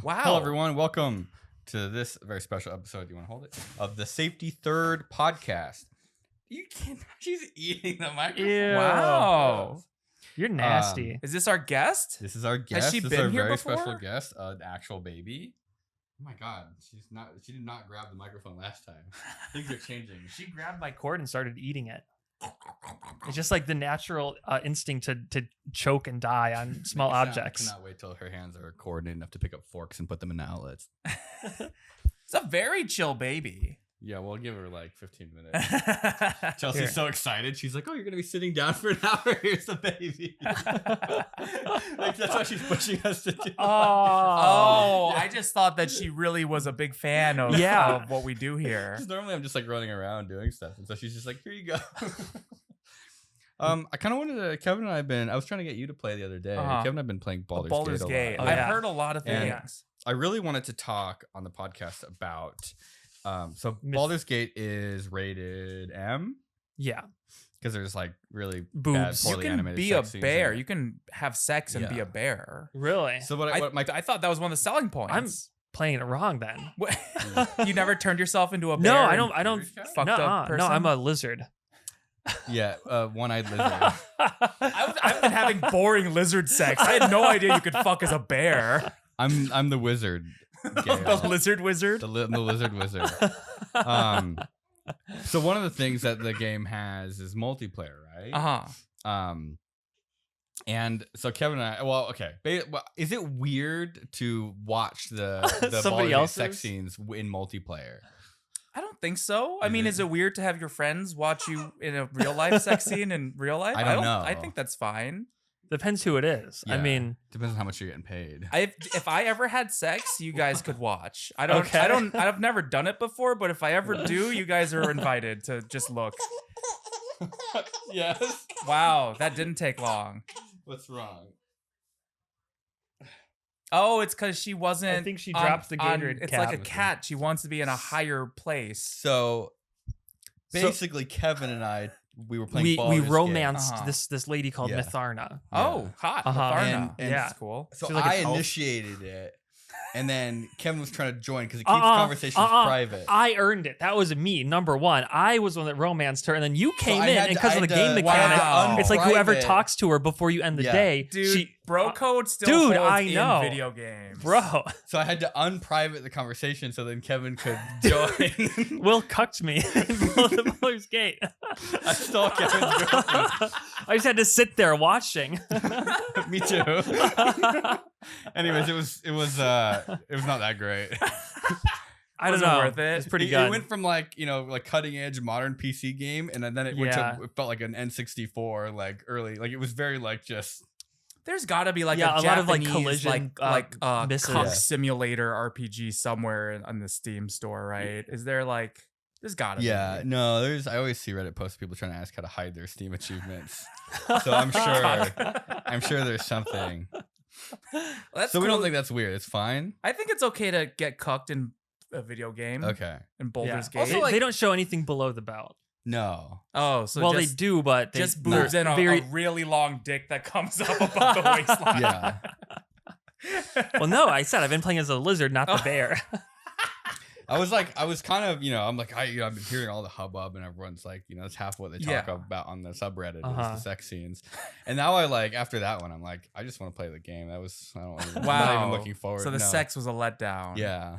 Wow. Hello, everyone. Welcome to this very special episode. You want to hold it? Of the Safety Third podcast. You can't. She's eating the microphone. Ew. Wow. You're nasty. Is this our guest? This is our guest. she this been is our here very before? special guest, an actual baby. Oh my God, she did not grab the microphone last time. Things are changing. She grabbed my cord and started eating it. It's just like the natural instinct to choke and die on small objects. I cannot wait till her hands are coordinated enough to pick up forks and put them in outlets. It's a very chill baby. Yeah, we'll give her like 15 minutes. Chelsea's so excited. She's like, "Oh, you're gonna be sitting down for an hour. Here's the baby." Like that's what she's pushing us to do. Oh, I just thought that she really was a big fan of, of what we do here. Because normally I'm just like running around doing stuff, and so she's just like, "Here you go." I kind of wanted to. Kevin and I was trying to get you to play the other day. Kevin and I've been playing Baldur's Gate. Oh, I've heard a lot of things. And I really wanted to talk on the podcast about. So Baldur's Gate is rated M. Yeah, because there's like really boobs. Bad, poorly you can animated be a sex scenes bear. You can have sex and be a bear. Really? So I thought that was one of the selling points. I'm playing it wrong then. You never turned yourself into a bear? No, I don't. Fucked up person? No, I'm a lizard. Yeah, one-eyed lizard. I've been having boring lizard sex. I had no idea you could fuck as a bear. I'm the wizard. Gale. The lizard wizard. The lizard wizard. So one of the things that the game has is multiplayer, right? And so Kevin and I, well, okay. Is it weird to watch the somebody else's sex scenes in multiplayer? I don't think so. I mean, is it weird to have your friends watch you in a real life sex scene in real life? I don't know. I think that's fine. Depends who it is. Yeah, I mean, depends on how much you're getting paid. If I ever had sex, you guys could watch. I've never done it before, but if I ever do, you guys are invited to just look. Yes. Wow, that didn't take long. What's wrong? Oh, it's because she wasn't. I think she dropped the Gatorade It's cap. like a cat. She wants to be in a higher place. So basically, Kevin and I, we were playing Baldur's we Gate. romanced this lady called Mitharna. Oh, hot. And That's cool. So like I an elf. initiated it, and then Kevin was trying to join because it keeps conversations private. I earned it. That was me, number one. I was the one that romanced her, and then you came in, and because of the game mechanic, it's like whoever talks to her before you end the day. Dude, bro code still holds I know. in video games. Bro. So I had to unprivate the conversation so then Kevin could join. Will cucked me in Baldur's Gate. I stole Kevin's girlfriend. I just had to sit there watching. Me too. Anyways, it was not that great. I don't know. Worth it. It's pretty good. It went from like cutting edge modern PC game, and then it went to it felt like an N64 like early, like it was very like just. There's got to be like a Japanese, lot of like collision, cock simulator RPG somewhere on the Steam store, right? Is there like? There's gotta be. Yeah, no, I always see Reddit posts of people trying to ask how to hide their Steam achievements. So I'm sure there's something. Well, so we don't think that's weird. It's fine. I think it's okay to get cucked in a video game. Okay. In Baldur's Gate. Also, they don't show anything below the belt. No. Oh, so they do, but they just boobs and a really long dick that comes up above the waistline. Yeah. Well, no, I said I've been playing as a lizard, not the bear. I was kind of, I'm like, I've been hearing all the hubbub and everyone's like, that's half what they talk about on the subreddit is the sex scenes. And now after that one, I'm like, I just want to play the game. I'm not even looking forward. So the sex was a letdown. Yeah.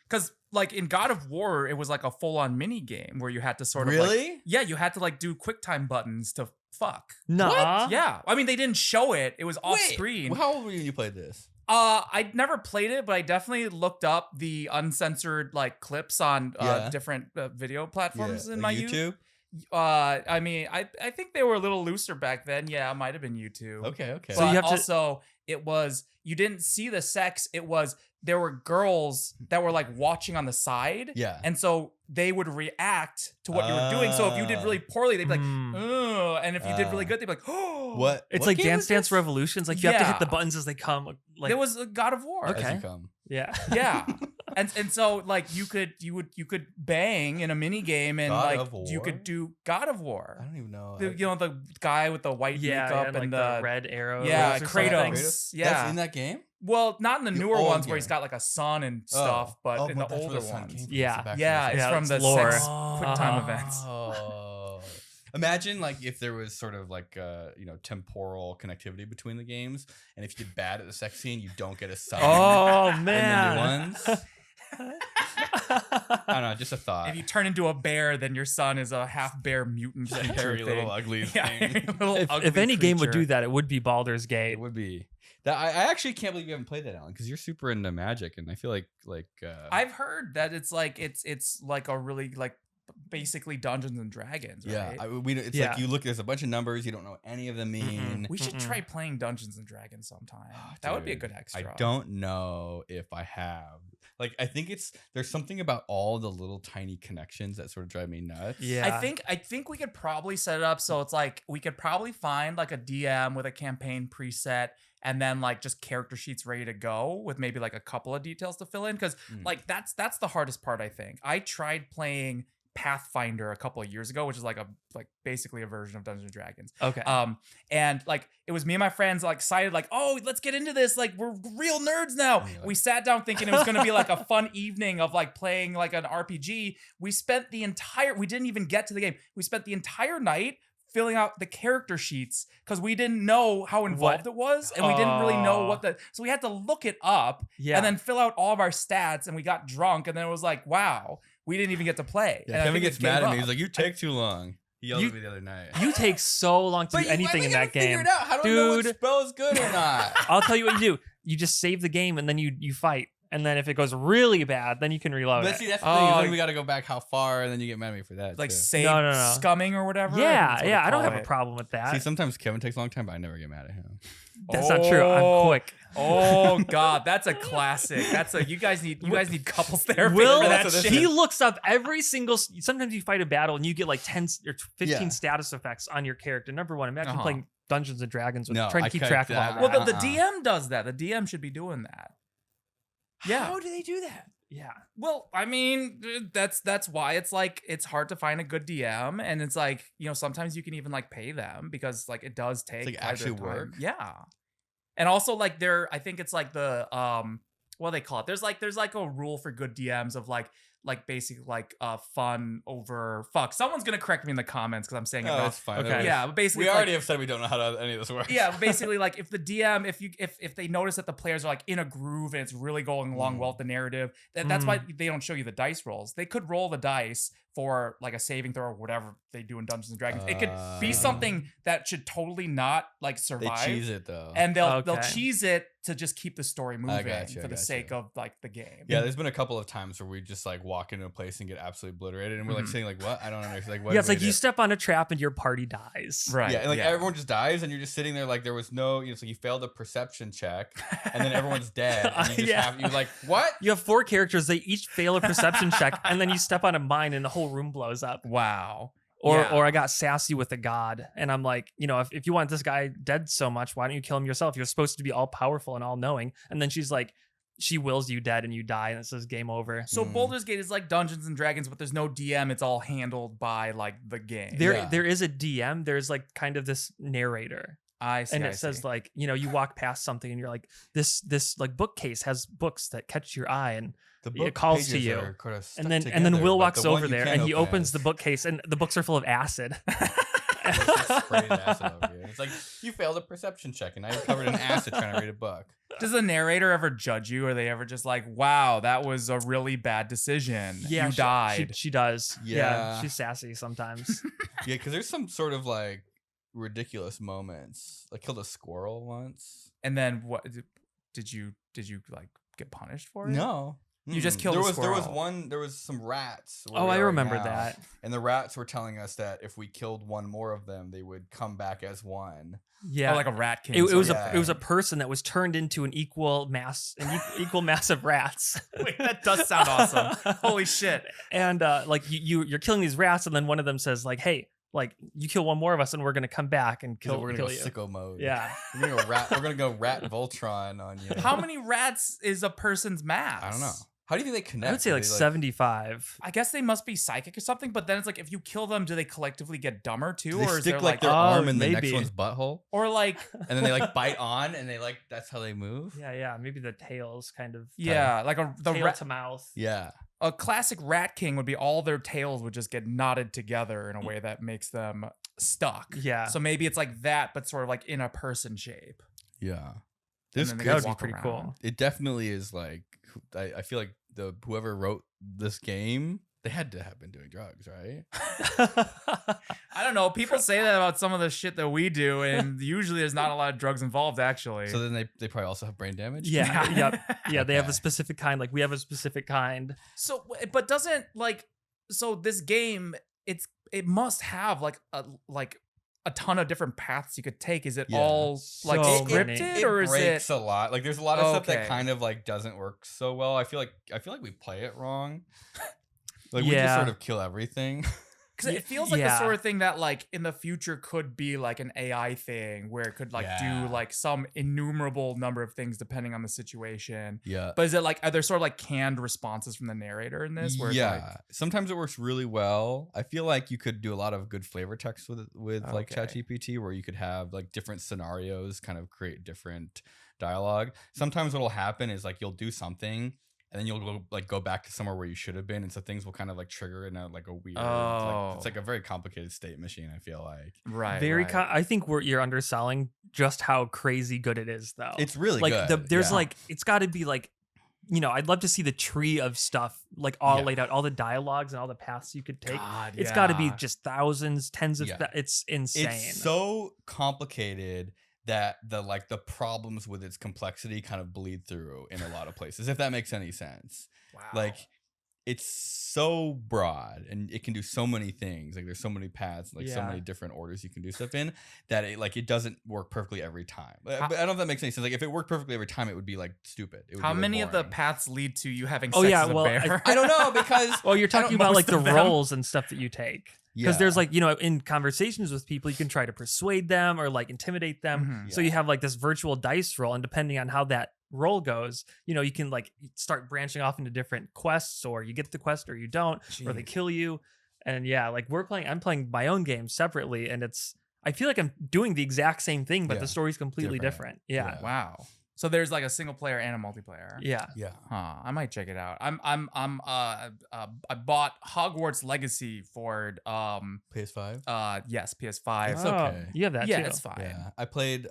Because like in God of War, it was like a full-on mini game where you had to sort of you had to like do QuickTime buttons to fuck. No. Yeah. I mean, they didn't show it. It was off screen. How old were you when you played this? I never played it, but I definitely looked up the uncensored like clips on different video platforms in my YouTube. I mean, I think they were a little looser back then. Yeah, it might have been YouTube. Okay. But so you have it was you didn't see the sex. It was there were girls that were like watching on the side. Yeah. And so they would react to what you were doing. So if you did really poorly, they'd be like, "Ugh," and if you did really good, they'd be like, "Oh." What? It's like Dance Dance Revolutions. Like you have to hit the buttons as they come. Like it was a God of War. Okay. As you come. Yeah. Yeah. And so like you could bang in a mini game and you could do God of War. I don't even know. The guy with the white makeup and the red arrows. Yeah, Kratos. Yeah, that's in that game. Well, not in the newer ones game. where he's got like a son and stuff, but in the older ones. It's from the lore. 6 QuickTime events. Imagine like if there was sort of like temporal connectivity between the games, and if you did bad at the sex scene, you don't get a son. Oh man! In the new ones. I don't know, just a thought. If you turn into a bear, then your son is a half bear mutant hairy little ugly thing. If any game would do that, it would be Baldur's Gate. It would be. That I actually can't believe you haven't played that, Alan, because you're super into magic, and I feel like I've heard that it's like a really like basically Dungeons and Dragons. Right? Yeah, it's like you look. There's a bunch of numbers you don't know what any of them mean. We should try playing Dungeons and Dragons sometime. That would be a good extra. I don't know if I have. Like, I think there's something about all the little tiny connections that sort of drive me nuts. Yeah, I think we could probably set it up so it's like we could probably find like a DM with a campaign preset. And then like just character sheets ready to go with maybe like a couple of details to fill in. Cause like that's the hardest part, I think. I tried playing Pathfinder a couple of years ago, which is like basically a version of Dungeons and Dragons. Okay. And like it was me and my friends like excited, like, oh, let's get into this. Like we're real nerds now. Yeah. We sat down thinking it was gonna be like a fun evening of like playing like an RPG. We didn't even get to the game. We spent the entire night filling out the character sheets because we didn't know how involved it was, and we didn't really know so we had to look it up and then fill out all of our stats, and we got drunk, and then it was like, wow, we didn't even get to play. Yeah, Kevin gets mad at me. He's like, you take too long. He yelled at me the other night. You take so long to do anything in that game. How do I know what spell is good or not? I'll tell you what you do. You just save the game, and then you fight. And then if it goes really bad, then you can reload it. See, that's the thing. We got to go back how far, and then you get mad at me for that. Like save scumming or whatever? Yeah. I don't have a problem with that. See, sometimes Kevin takes a long time, but I never get mad at him. That's not true. I'm quick. Oh God, that's a classic. You guys need couples therapy for that shit. He looks up every single. Sometimes you fight a battle and you get like 10 or 15 status effects on your character. Number one, imagine playing Dungeons and Dragons with trying to keep track of all that. Well, the DM does that. The DM should be doing that. Yeah. How do they do that? Yeah. Well, I mean, that's why it's like it's hard to find a good DM, and it's like, sometimes you can even like pay them because like it does take like actually work. Yeah. And also like I think it's like the what do they call it? There's like a rule for good DMs of like basically like fun over fuck. Someone's gonna correct me in the comments because I'm saying it wrong. That's fine. Okay. Yeah, but basically we already have said we don't know how any of this works. Yeah, but basically like if the DM if they notice that the players are like in a groove and it's really going along well with the narrative, that's why they don't show you the dice rolls. They could roll the dice for like a saving throw or whatever they do in Dungeons and Dragons. It could be something that should totally not like survive. They cheese it though, and they'll cheese it to just keep the story moving for the sake of like the game. Yeah, there's been a couple of times where we just like walk into a place and get absolutely obliterated, and we're like saying like, "What? I don't understand." Like, what? Yeah, it's like you step on a trap and your party dies. Right. Yeah, and like everyone just dies, and you're just sitting there like there was no. It's like you failed a perception check, and then everyone's dead. And you just you're like, what? You have 4 characters. They each fail a perception check, and then you step on a mine, and the whole room blows up. Wow. Or I got sassy with a god, and I'm like, if you want this guy dead so much, why don't you kill him yourself? You're supposed to be all powerful and all knowing. And then she's like, she wills you dead and you die, and it says game over. So Baldur's Gate is like Dungeons and Dragons, but there's no DM. It's all handled by like the game. There is a DM. There's like kind of this narrator. I see. And it says like, you walk past something and you're like, this like bookcase has books that catch your eye, and it calls to you. And then Will walks over there and he opens the bookcase, and the books are full of acid. It's like you failed a perception check, and now you're covered in acid trying to read a book. Does the narrator ever judge you? Are they ever just like, wow, that was a really bad decision? Yeah, you died. She does. Yeah, she's sassy sometimes. Yeah, because there's some sort of like ridiculous moments. Like killed a squirrel once. And then what did you like get punished for it? No. You just killed a squirrel. There was some rats. Oh, I remember that. And the rats were telling us that if we killed one more of them, they would come back as one. Yeah, like a rat king. It was a person that was turned into an equal mass of rats. Wait, that does sound awesome. Holy shit! And like you're killing these rats, and then one of them says like, "Hey, like you kill one more of us, and we're gonna come back and kill you." We're gonna go sicko mode. Yeah, we're gonna go rat Voltron on you. How many rats is a person's mass? I don't know. How do you think they connect? I would say like 75. I guess they must be psychic or something, but then it's like if you kill them, do they collectively get dumber too? Do they or is stick there like their arm in the next maybe. one's butthole? Or like And then they like bite on and they like that's how they move? Yeah. Maybe the tails kind of. like the tail to mouth. Yeah. A classic Rat King would be all their tails would just get knotted together in a way that makes them stuck. Yeah. So maybe it's like that, but sort of like in a person shape. Yeah. That would be pretty cool. It definitely is like I feel like whoever wrote this game, they had to have been doing drugs, right? I don't know. People say that about some of the shit that we do, and usually there's not a lot of drugs involved, actually. So then they probably also have brain damage? Yeah. Yeah, they have a specific kind. Like we have a specific kind. So, but doesn't so this game, it must have like a ton of different paths you could take. Is it all like So scripted many. or It is breaks it a lot. Like there's a lot of stuff that Okay. kind of like doesn't work so well. I feel like we play it wrong. Like we just Yeah. sort of kill everything. because it feels like the Yeah. sort of thing that like in the future could be like an AI thing where it could like Yeah. do like some innumerable number of things depending on the situation. Yeah. But is it like are there sort of like canned responses from the narrator in this? Where Yeah. it's like, Sometimes it works really well. I feel like you could do a lot of good flavor text with like Okay. ChatGPT, where you could have like different scenarios kind of create different dialogue. Sometimes what'll happen is like you'll do something and then you'll go back to somewhere where you should have been, and so things will kind of like trigger in a weird. It's like a very complicated state machine. I feel like right. Very. right. I think you're underselling just how crazy good it is, though. it's really like good. there's Yeah. like it's got to be like, I'd love to see the tree of stuff like all Yeah. laid out, all the dialogues and all the paths you could take. God, It's got to be yeah. just thousands, tens of. Yeah. It's insane. It's so complicated that the problems with its complexity kind of bleed through in a lot of places, if that makes any sense. Wow. Like it's so broad and it can do so many things. Like there's so many paths, so Yeah. many different orders you can do stuff in that it doesn't work perfectly every time. But I don't know if that makes any sense. Like if it worked perfectly every time, it would be like stupid. It would How be, like, many of the boring. paths lead to you having Oh, sex yeah, as a well, bear? I don't know because Well, you're talking about like the most of them. roles and stuff that you take. Because Yeah. there's like, in conversations with people, you can try to persuade them or like intimidate them. Mhm. So you have like this virtual dice roll, and depending on how that roll goes, you can like start branching off into different quests, or you get the quest or you don't, or they Jeez. kill you. And yeah, like I'm playing my own game separately, and I feel like I'm doing the exact same thing, but Yeah. the story's completely different. Yeah. Yeah. Wow. So there's like a single player and a multiplayer. Yeah. Yeah. Huh. I might check it out. I bought Hogwarts Legacy for PS5. yes, PS5. It's Oh, okay. you have that yeah, too. it's fine. Yeah, I played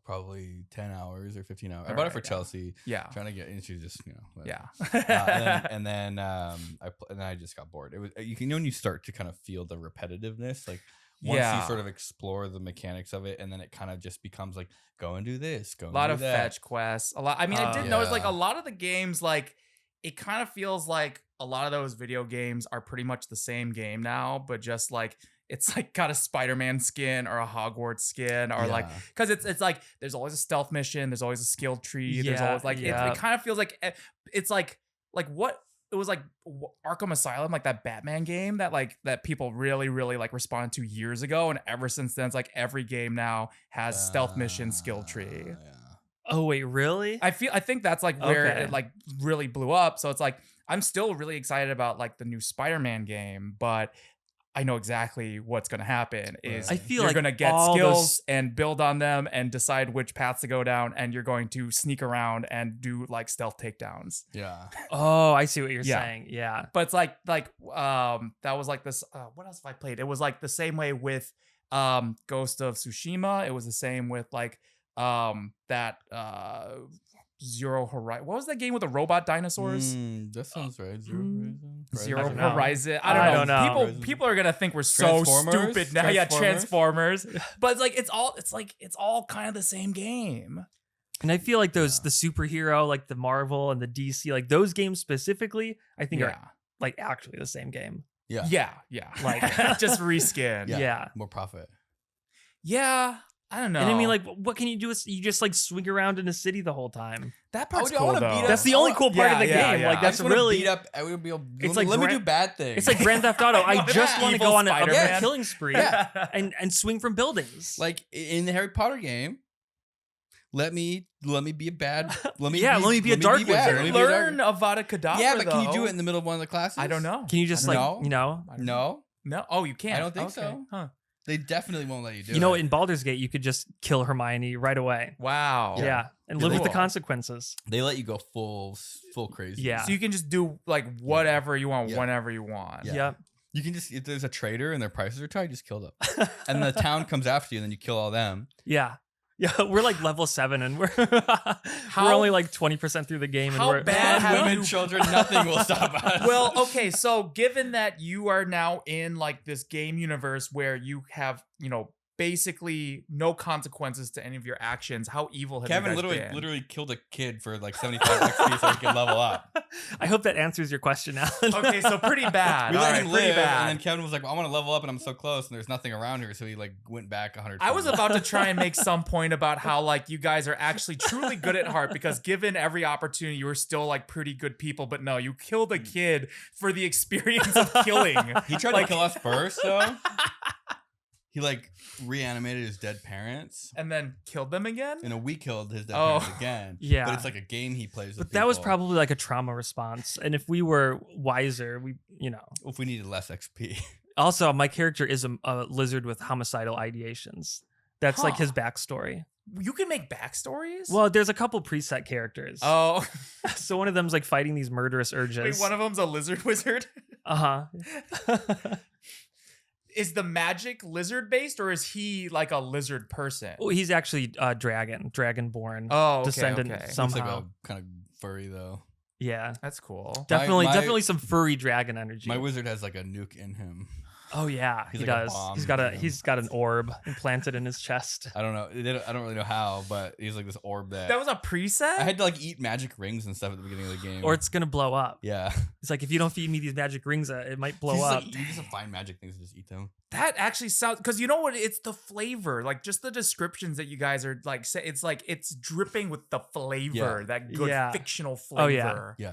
probably 10 hours or 15 hours. I All bought it right, for yeah. Chelsea. Yeah. Trying to get into just whatever. Yeah. and then I just got bored. It was when you start to kind of feel the repetitiveness, like once Yeah. you sort of explore the mechanics of it, and then it kind of just becomes like go and do this, go A and lot do of that. fetch quests. A lot. I mean, I did notice like Yeah. a lot of the games, like it kind of feels like a lot of those video games are pretty much the same game now, but just like it's like got a Spider-Man skin or a Hogwarts skin, or like Yeah. because it's like there's always a stealth mission, there's always a skill tree, there's Yeah, always like yeah. it kind of feels like it's like what. It was like Arkham Asylum, like that Batman game that people really, really like responded to years ago, and ever since then, it's like every game now has stealth mission skill tree. Yeah. Oh wait, really? I think that's like where Okay. it like really blew up. So it's like I'm still really excited about like the new Spider-Man game, but I know exactly what's gonna happen. Is I feel you're like gonna get all skills those- and build on them and decide which paths to go down, and you're going to sneak around and do like stealth takedowns. Yeah. Oh, I see what you're Yeah. saying. Yeah. But it's like that was like this. What else have I played? It was like the same way with Ghost of Tsushima. It was the same with like that Zero Horizon. What was that game with the robot dinosaurs? That sounds right. Zero Horizon. Zero I don't know. Horizon. I I don't don't know. know. People are gonna think we're so Transformers? stupid now. Yeah, Transformers? Transformers. But it's like it's all kind of the same game. And I feel like the superhero, like the Marvel and the DC, like those games specifically, I think Yeah. are like actually the same game. Yeah. Yeah. Like- just reskin. Yeah. More profit. Yeah. I don't know. And I mean, like, what can you do? You just like swing around in a city the whole time. that part's I cool wanna though. beat up- That's the only cool part of the Yeah, game. yeah. Like, I that's just wanna really. beat up. I would be able. It's let like me Gran- do bad things. It's like Grand Theft Auto. I Yeah, just want to evil go on a Spider-Man. killing spree Yeah. and swing from buildings. like in the Harry Potter game. let me be a bad. Let me be a dark wizard. Learn Avada Kedavra. Yeah, but can you do it in the middle of one of the classes? I don't know. Can you just No. No. Oh, you can't. I don't think so. Huh. They definitely won't let you do it. You know, in Baldur's Gate, you could just kill Hermione right away. Wow. Yeah, and live with the consequences. They let you go full crazy. Yeah. So you can just do like whatever you want, whenever you want. Yeah. Yep. You can just, if there's a trader and their prices are tight, just kill them. And the town comes after you, and then you kill all them. Yeah. Yeah, we're like level 7, and we're only like 20% through the game. How and bad women, children, nothing will stop us. Well, okay, so given that you are now in like this game universe where you have, basically no consequences to any of your actions, how evil have Kevin you guys been? literally killed a kid for like 75 XP so he could level up. I hope that answers your question, Alan. Okay, so pretty bad. We let him pretty live, bad. and then Kevin was like, well, I want to level up, and I'm so close, and there's nothing around here, so he like went back 100 I was about to try and make some point about how like you guys are actually truly good at heart, because given every opportunity, you were still like pretty good people. But no, you killed a kid for the experience of killing. He tried to kill us first, though. He like reanimated his dead parents and then killed them again. And we killed his dead parents again. Yeah, but it's like a game he plays. But that was probably like a trauma response. And if we were wiser, if we needed less XP. Also, my character is a lizard with homicidal ideations. That's like his backstory. You can make backstories? Well, there's a couple preset characters. Oh. So one of them's like fighting these murderous urges. Wait, one of them's a lizard wizard? Uh-huh. Is the magic lizard based, or is he like a lizard person? Oh, he's actually dragonborn. Oh, okay, descendant somehow. Looks like a kind of furry though. Yeah, that's cool. Definitely some furry dragon energy. My wizard has like a nuke in him. Oh yeah, he does. He's got an orb implanted in his chest. I don't know. I don't really know how, but he's like this orb that was a preset. I had to like eat magic rings and stuff at the beginning of the game, or it's gonna blow up. Yeah, it's like if you don't feed me these magic rings, it might blow up. Like, you just find magic things and just eat them. That actually sounds, because you know what? It's the flavor, like just the descriptions that you guys are like. It's like it's dripping with the flavor, that good fictional flavor. Oh yeah.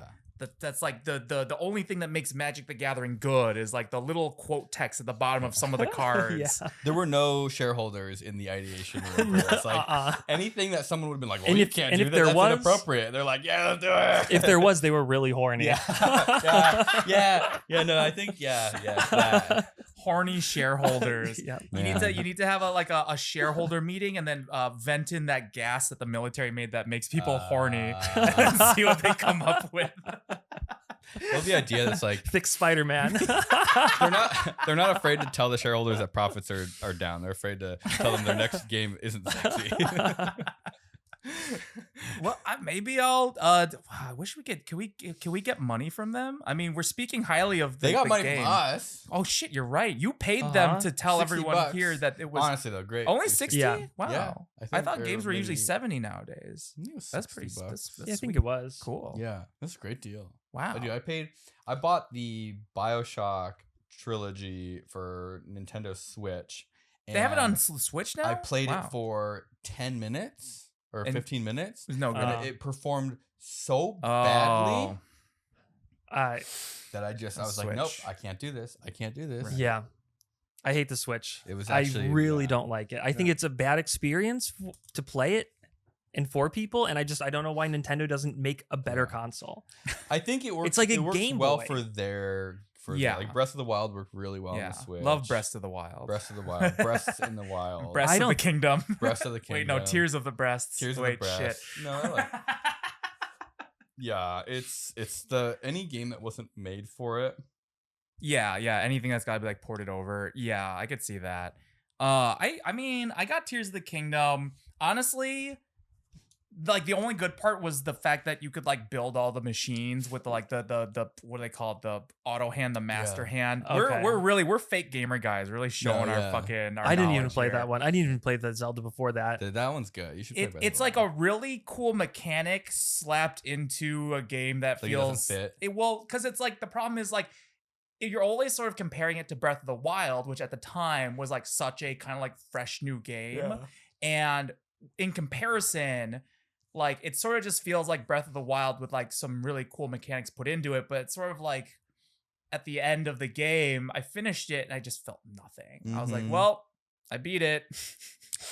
That's like the only thing that makes Magic the Gathering good is like the little quote text at the bottom of some of the cards. There were no shareholders in the ideation room. It's like anything that someone would have been like, well, you can't do that. That's inappropriate. They're like, yeah, let's do it. If there was, they were really horny. Yeah, no, I think that. Horny shareholders. Yeah. You need to have a shareholder meeting and then vent in that gas that the military made that makes people horny and see what they come up with. Well, the idea that's like thick Spider-Man. they're not afraid to tell the shareholders that profits are down. They're afraid to tell them their next game isn't sexy. Well, maybe I'll. I wish we could. Can we get money from them? I mean, we're speaking highly of the. They got the money game. from us. Oh shit, you're right. You paid them to tell everyone here that it was honestly though great. Only 60. Yeah. Wow. Yeah, I thought games were usually 70 nowadays. That's pretty. That's I think it was cool. Yeah, that's a great deal. Wow. I bought the BioShock trilogy for Nintendo Switch. They have it on Switch now? I played it for 10 minutes or 15 minutes. No good. And it performed so badly that I was like, nope, I can't do this. Right. Yeah. I hate the Switch. It was actually, I really don't like it. I think it's a bad experience to play it and for people, and I don't know why Nintendo doesn't make a better console. I think it works. It's like it a works Game well Boy. for their. Like Breath of the Wild worked really well on the Switch. Love Breath of the Wild. Breath of the Wild. Breasts in the Wild. Breasts of the Kingdom. Breasts of the Kingdom. Wait, no, Tears of the Breasts. Tears of the Breasts. Shit. No, I like. Yeah, it's any game that wasn't made for it. Yeah, anything that's got to be like ported over. Yeah, I could see that. I mean, I got Tears of the Kingdom. Honestly, like the only good part was the fact that you could like build all the machines with the what do they call it, the auto hand, the master hand. Okay. We're fake gamer guys, really showing our fucking. I didn't even play that one. I didn't even play the Zelda before that. That one's good. You should. Play it's like a really cool mechanic slapped into a game that feels fit. Because it's like the problem is like. You're always sort of comparing it to Breath of the Wild, which at the time was like such a kind of like fresh new game. And in comparison, like it sort of just feels like Breath of the Wild with like some really cool mechanics put into it. But it's sort of like at the end of the game, I finished it and I just felt nothing. I was like, well, I beat it.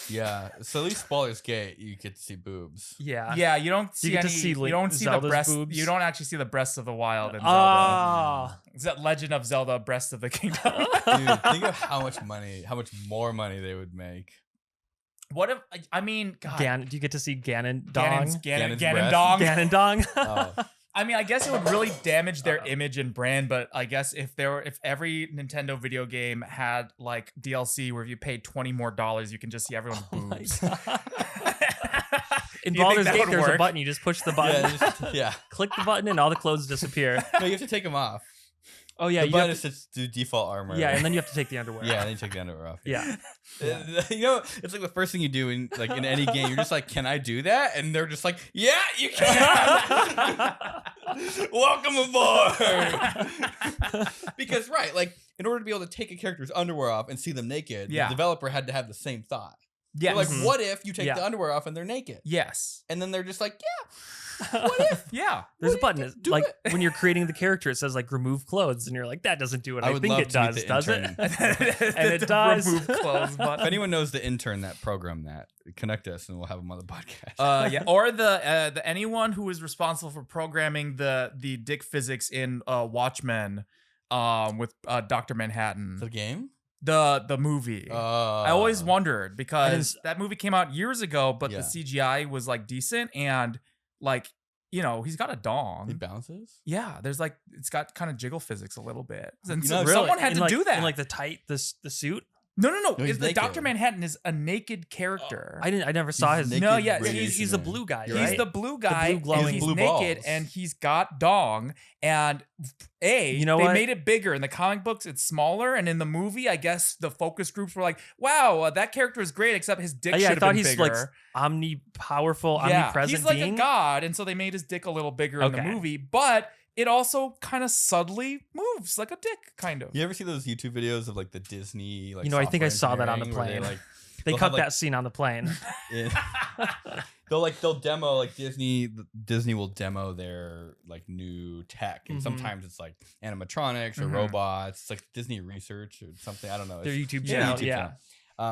Yeah, so at least Baldur's Gate, you get to see boobs. Yeah. You don't see you don't see Zelda's the breasts. Boobs? You don't actually see the breasts of the wild in Zelda. Is that Legend of Zelda: Breast of the Kingdom? Dude, think of how much more money they would make. What if I mean, God, do you get to see Ganondong? Ganondong. Oh. I mean, I guess it would really damage their image and brand, but I guess if every Nintendo video game had like DLC where if you paid $20 more, you can just see everyone's boobs. In Baldur's Gate, there's a button. You just push the button. Yeah. Click the button and all the clothes disappear. No, you have to take them off. Oh yeah, the button is to do default armor. Yeah, and then you have to take the underwear. Yeah, and then you take the underwear off. Yeah. You know, it's like the first thing you do in any game. You're just like, "Can I do that?" And they're just like, "Yeah, you can." Welcome aboard. Because like in order to be able to take a character's underwear off and see them naked, the developer had to have the same thought. Yeah. Like, what if you take the underwear off and they're naked? Yes. And then they're just like, yeah. What if? Yeah. There's a button. Like when you're creating the character, it says like remove clothes, and you're like, that doesn't do what I think it does, does it? And it does. Remove clothes button. If anyone knows the intern that programmed that, connect us and we'll have them on the podcast. Yeah. Or the anyone who is responsible for programming the dick physics in Watchmen, with Dr. Manhattan. The game? The movie. I always wondered because that movie came out years ago, but the CGI was like decent and like, you know, he's got a dong. He bounces? Yeah, there's like it's got kind of jiggle physics a little bit. And so really? Someone had to do that. In like the suit? No. The Dr. Manhattan is a naked character. I never saw his. No, yeah, he's the blue guy. Right? He's the blue guy. The blue glowing. He's blue naked balls. and he's got dong. And they made it bigger. In the comic books, it's smaller, and in the movie, I guess the focus groups were like, "Wow, that character is great, except his dick should have been bigger." I thought he's like omnipowerful, omnipresent. He's like being. a god, and so they made his dick a little bigger in the movie, but it also kind of subtly moves like a dick, kind of. You ever see those YouTube videos of like the Disney like? I think I saw that on the plane. They cut that scene on the plane. They'll demo like Disney will demo their like new tech, and sometimes it's like animatronics or robots. It's like Disney Research or something. I don't know. Their YouTube channel.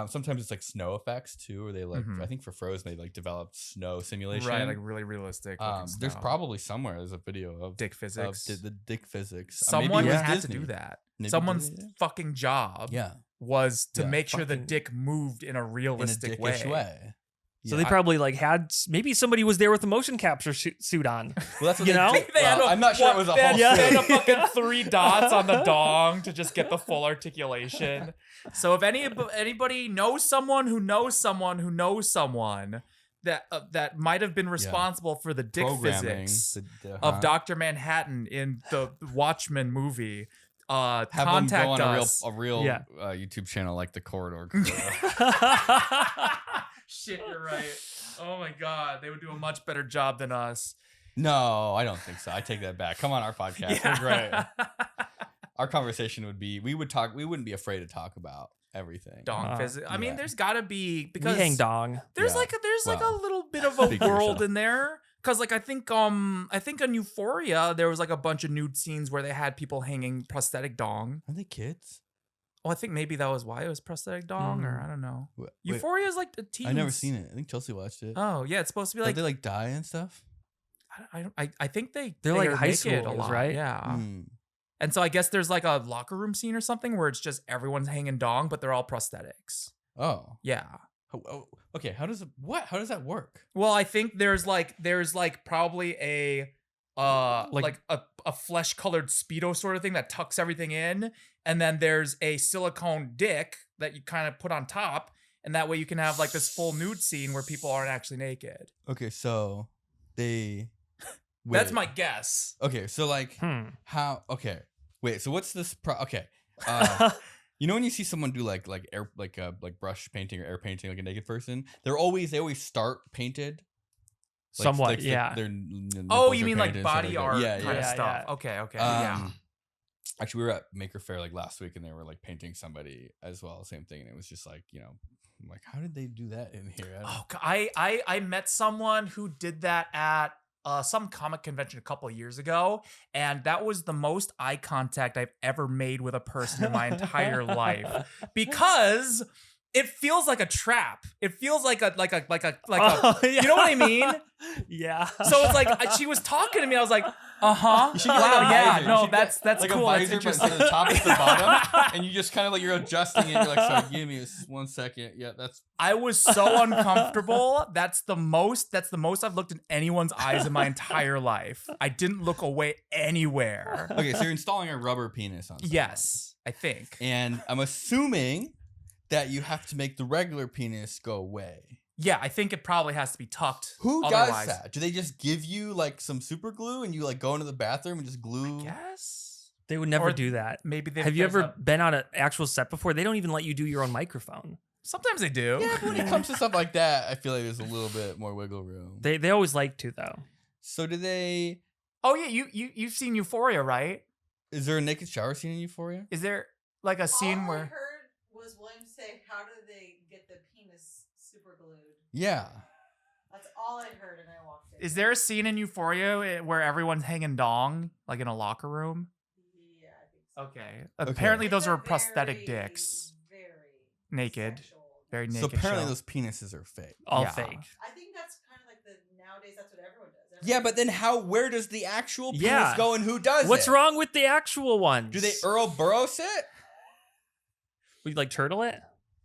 Sometimes it's like snow effects too, or they like I think for Frozen they like developed snow simulation, right? Like really realistic. There's probably somewhere there's a video of dick physics, of the dick physics. Someone had to do that. Someone's fucking job, was to make sure the dick moved in a realistic way. So they probably like had maybe somebody was there with a motion capture suit on. Well, that's what they I'm not sure it was a whole. They had a fucking 3 dots on the dong to just get the full articulation. So if anybody knows someone who knows someone who knows someone that might have been responsible for the dick physics of Dr. Manhattan in the Watchmen movie, have contact them go on us. a real YouTube channel like the Corridor. Shit, you're right. Oh my god, they would do a much better job than us. No, I don't think so. I take that back. Come on our podcast. We're great. Our conversation would be we wouldn't be afraid to talk about everything. Dong physics. I mean, there's gotta be because we hang dong. There's like a little bit of a world in there. Cause like I think on Euphoria there was like a bunch of nude scenes where they had people hanging prosthetic dong. Are they kids? Oh, I think maybe that was why it was prosthetic dong, or I don't know. Wait, Euphoria is like a teen. I've never seen it. I think Chelsea watched it. Oh yeah, it's supposed to be like. Did they like die and stuff? I think they're like high schoolers, right? Yeah. And so I guess there's like a locker room scene or something where it's just everyone's hanging dong, but they're all prosthetics. Oh. Yeah. Oh, okay. How does that work? Well, I think there's probably a flesh colored Speedo sort of thing that tucks everything in, and then there's a silicone dick that you kind of put on top, and that way you can have like this full nude scene where people aren't actually naked. Okay, so they. That's my guess. Okay, so like how? Okay, wait. So what's this? Okay. You know when you see someone do like brush painting or air painting like a naked person, they always start painted. Like, somewhat, like yeah. You mean like body art kind of stuff? Yeah. Okay, yeah. Actually, we were at Maker Faire like last week, and they were like painting somebody as well, same thing, and it was just like, you know, I'm like, how did they do that in here? I met someone who did that at some comic convention a couple of years ago, and that was the most eye contact I've ever made with a person in my entire life, because it feels like a trap. It feels like a yeah. you know what I mean? Yeah. So it's like she was talking to me. I was like, wow, yeah, no, that's like cool. A visor, that's but the top is the bottom, and you just kind of like you're adjusting it. You're like, sorry, give me 1 second. Yeah, that's. I was so uncomfortable. That's the most I've looked in anyone's eyes in my entire life. I didn't look away anywhere. Okay, so you're installing a rubber penis on someone. Yes, I think. And I'm assuming that you have to make the regular penis go away. Yeah, I think it probably has to be tucked. Who does that? Do they just give you like some super glue and you like go into the bathroom and just glue? I guess. They would never do that. Maybe they have you ever been on an actual set before? They don't even let you do your own microphone. Sometimes they do. Yeah, but when it comes to stuff like that, I feel like there's a little bit more wiggle room. They always like to though. So do they? Oh yeah, you've seen Euphoria, right? Is there a naked shower scene in Euphoria? Is there like a scene where? All I heard was William say, "How do they get the penis super glued?" Yeah. That's all I heard, and I walked in. Is there a scene in Euphoria where everyone's hanging dong, like in a locker room? Yeah, I think so. Okay. Apparently those are prosthetic very, dicks. Very naked. sexual. Very naked. So apparently show. those penises are fake. All Yeah. fake. I think that's kind of like nowadays that's what everyone does. Yeah, but then where does the actual penis Yeah. go and who does What's it? wrong with the actual ones? Do they Earl Burroughs it? We like turtle it?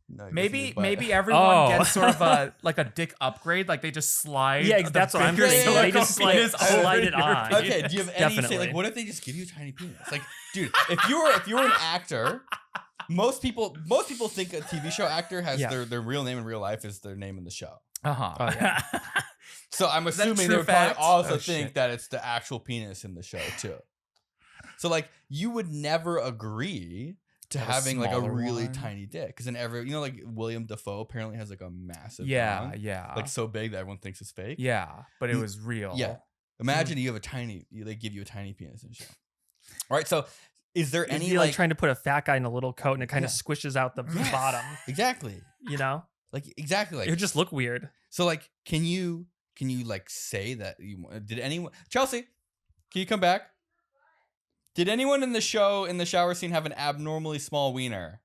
No, I guess Maybe it is, but- maybe everyone Oh. gets sort of a like a dick upgrade, like they just slide. Yeah, the that's what I'm bigger thinking. They just silicone like penis over slide it your on. penis. Okay, do you have any say Definitely. like what if they just give you a tiny penis? Like, dude, if you were an actor, most people think a TV show actor has Yeah. their real name in real life is their name in the show. Uh-huh. Oh, yeah. So I'm Is that assuming true they would probably fact? also Oh, think shit. that it's the actual penis in the show too. So like you would never agree to Have a having like a smaller really one? tiny dick because then like William Dafoe apparently has like a massive Yeah, dong, yeah. like so big that everyone thinks it's fake. Yeah, but it was real. Yeah. Imagine you have they give you a tiny penis in the show. All right, so is there It'd any be like like trying to put a fat guy in a little coat and it kind of Yeah. squishes out the Yes. bottom, exactly you know? like exactly like It would just look weird. so like can you like say that did anyone Chelsea can you come back? Did anyone in the shower scene have an abnormally small wiener?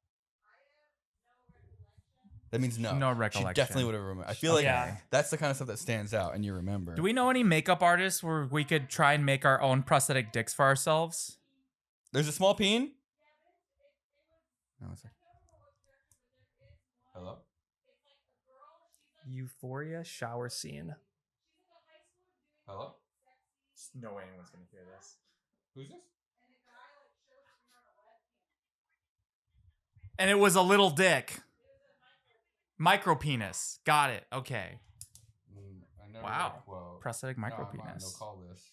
That means no. No She recollection. definitely would have remembered. I feel like Yeah. that's the kind of stuff that stands out and you remember. Do we know any makeup artists where we could try and make our own prosthetic dicks for ourselves? There's a small peen? No, it's like... Hello? Euphoria shower scene. Hello? No way anyone's gonna hear this. Who's this? And it was a little dick. Micro penis. Got it. Okay. I never Wow. read a quote. Prosthetic No, micro I'm fine. penis. No, call this.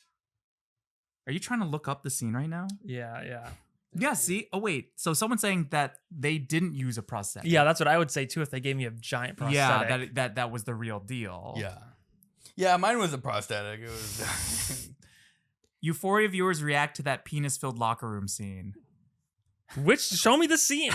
Are you trying to look up the scene right now? Yeah, yeah. Yeah, see? Oh, wait. So someone's saying that they didn't use a prosthetic. Yeah, that's what I would say too if they gave me a giant prosthetic. Yeah, that was the real deal. Yeah. Yeah, mine was a prosthetic. It was. Euphoria viewers react to that penis-filled locker room scene. Show me the scene.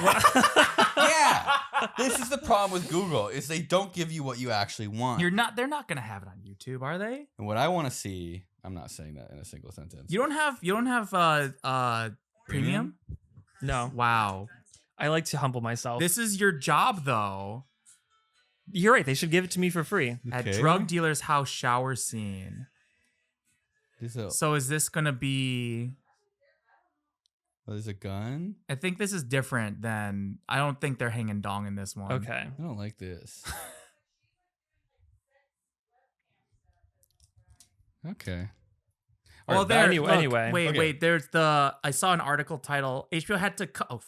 Yeah. This is the problem with Google is they don't give you what you actually want. They're not gonna have it on YouTube, are they? And what I want to see, I'm not saying that in a single sentence. You don't have premium? No, Wow. I like to humble myself. This is your job though. You're right. They should give it to me for free. At Okay. drug dealer's house shower scene. There's So is this gonna be a gun? I think this is different than I don't think they're hanging dong in this one. Okay. I don't like this. Okay. Well, Alright, there. anyway. Wait, Okay. wait. There's I saw an article title. HBO had to cut.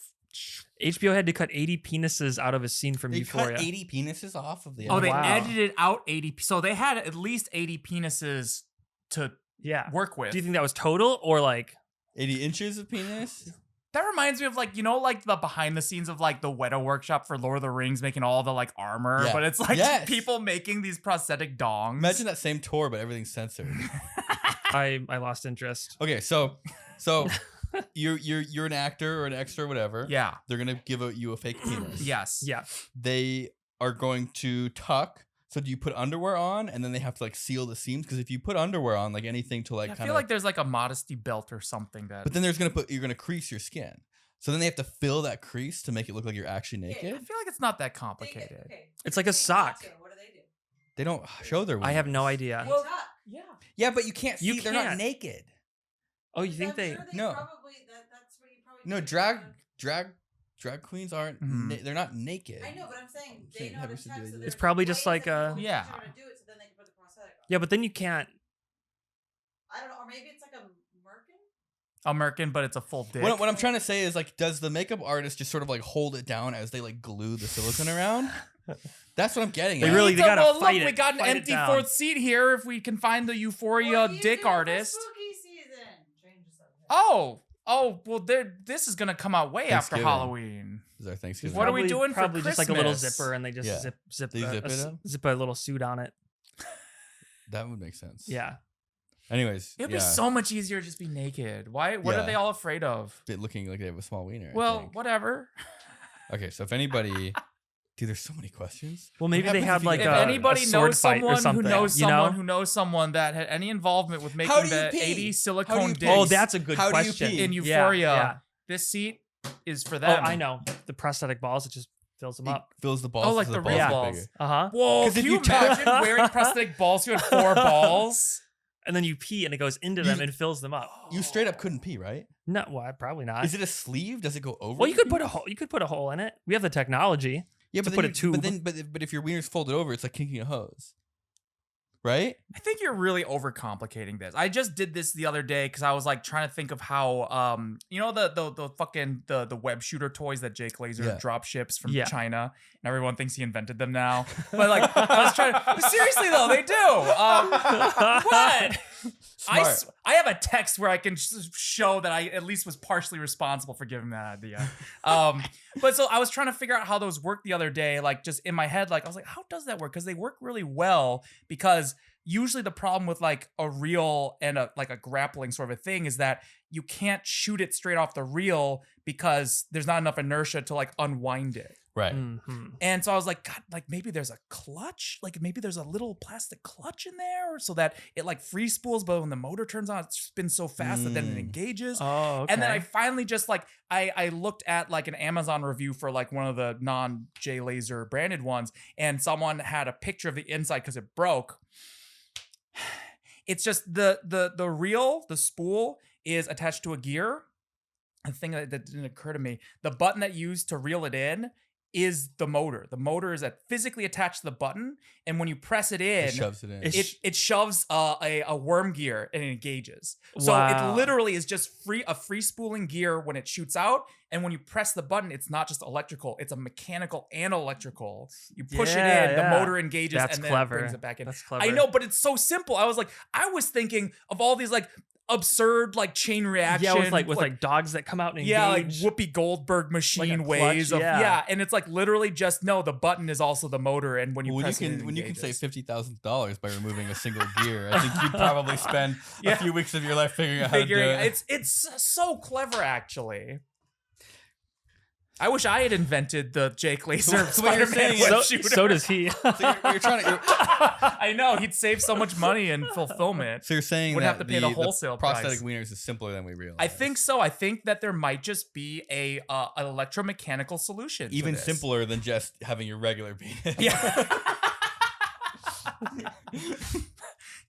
HBO had to cut 80 penises out of a scene from They Euphoria. cut 80 penises off of the. Oh, they Wow. edited out 80. So they had at least 80 penises to Yeah. work with. Do you think that was total or like? 80 inches of penis. That reminds me of like like the behind the scenes of like the Weta workshop for Lord of the Rings, making all the like armor, Yeah. but it's like Yes. people making these prosthetic dongs. Imagine that same tour, but everything's censored. I lost interest. Okay, so you're an actor or an extra or whatever. Yeah. They're gonna give you a fake penis. Yes. Yeah. They are going to tuck. So do you put underwear on and then they have to like seal the seams? Because if you put underwear on, like anything to like I kind feel of like there's like a modesty belt or something that. but then you're gonna crease your skin. So then they have to fill that crease to make it look like you're actually naked. I feel like it's not that complicated. It's like a sock. What do they do? They don't show their wieners. I have no idea. Well, yeah, but you can't see. They're not can't. naked. Oh, you think they? Sure No. That's what you probably. No, drag queens aren't. They're not naked. I know, but I'm saying they know how to touch. So it's probably just like a. Yeah. To do it, so then they can put the prosthetic on. Yeah, but then you can't. I don't know, or maybe it's like a merkin. A merkin, but it's a full dick. What I'm trying to say is like, does the makeup artist just sort of like hold it down as they like glue the silicone around? That's what I'm getting. They at. really gotta fight look, it. we got an Fight it empty down. fourth seat here. If we can find the Euphoria dick artist. Spooky season. Change the subject. Oh, well, this is gonna come out way after Thanksgiving. Halloween. Is our Thanksgiving? What are we doing for Probably just like a little Christmas? zipper, and they just Yeah. zip Do you zip it up? zip a little suit on it. That would make sense. Yeah. Anyways, It'd be so much easier to just be naked. Why? What Yeah. are they all afraid of? It looking like they have a small wiener. I Well, think. whatever. Okay, so if anybody, dude, there's so many questions. Well, maybe they had like If a anybody sword knows fight or someone who something, knows you know? someone who knows someone that had any involvement with How making do you the pee? 80 How do silicone you dicks pee? Oh, that's a good How do you question. pee? in Yeah, Euphoria, yeah. this seat is for Oh, them. I know. The prosthetic balls, it just fills them It up. fills the balls. Oh, like so the balls real get balls. bigger. Uh-huh. Whoa, 'Cause can if you you touch- imagine wearing prosthetic balls? You had 4 balls. And then you pee and it goes into them and fills them up. You straight up couldn't pee, right? No, well, probably not. Is it a sleeve? Does it go over? Well, you the could put a penis? hole. You could put a hole in it. We have the technology. Yeah, to but put then a tube. But if your wiener's folded over, it's like kinking a hose, right? I think you're really overcomplicating this. I just did this the other day because I was like trying to think of how you know the fucking the web shooter toys that Jake Laser drop ships from China, and everyone thinks he invented them now. But like I was trying to, seriously though, they do. What? I have a text where I can show that I at least was partially responsible for giving that idea. But so I was trying to figure out how those work the other day, like just in my head, like I was like, how does that work? Because they work really well, because usually the problem with like a reel and a grappling sort of a thing is that you can't shoot it straight off the reel because there's not enough inertia to like unwind it. Right. Mm-hmm. And so I was like, God, like maybe there's a clutch, like maybe there's a little plastic clutch in there so that it like free spools, but when the motor turns on, it spins so fast that then it engages. Oh, okay. And then I finally just like, I looked at like an Amazon review for like one of the non-J Laser branded ones, and someone had a picture of the inside because it broke. It's just the reel, the spool is attached to a gear. A thing that didn't occur to me. The button that you use to reel it in is the motor. The motor is physically attached to the button, and when you press it in, It shoves it in. it shoves a worm gear and it engages. So Wow. it literally is just a free spooling gear when it shoots out, and when you press the button, it's not just electrical, it's a mechanical and electrical. You push it in, the motor engages, That's and then clever. it brings it back in. That's clever. I know, but it's so simple. I was thinking of all these like absurd like chain reaction. Yeah, with like dogs that come out and engage. like Whoopi Goldberg machine Like a ways clutch, of and it's like literally just the button is also the motor, and when you press it, when you can save $50,000 by removing a single gear, I think you'd probably spend a few weeks of your life figuring out how to do it. It's so clever, actually. I wish I had invented the Jake Laser So what you're Spider-Man saying is- web shooter. So does he. So you're trying to. I know, he'd save so much money in fulfillment. So you're saying Wouldn't that have to pay the wholesale prosthetic price. wieners is simpler than we realize. I think so. I think that there might just be an electromechanical solution. Even to this. simpler than just having your regular penis. Yeah.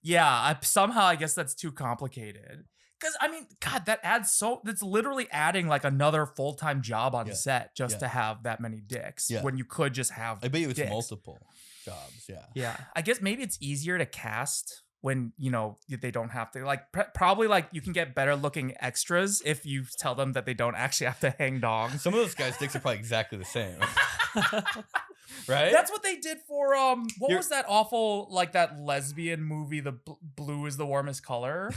Yeah, somehow I guess that's too complicated. Because, I mean, God, that's literally adding like another full-time job on set just to have that many dicks when you could just have I bet you it's dicks. multiple jobs. Yeah. Yeah. I guess maybe it's easier to cast when, they don't have to, like, probably like you can get better looking extras if you tell them that they don't actually have to hang dogs. Some of those guys' dicks are probably exactly the same. Right? That's what they did for what was that awful like that lesbian movie, the Blue is the Warmest Color,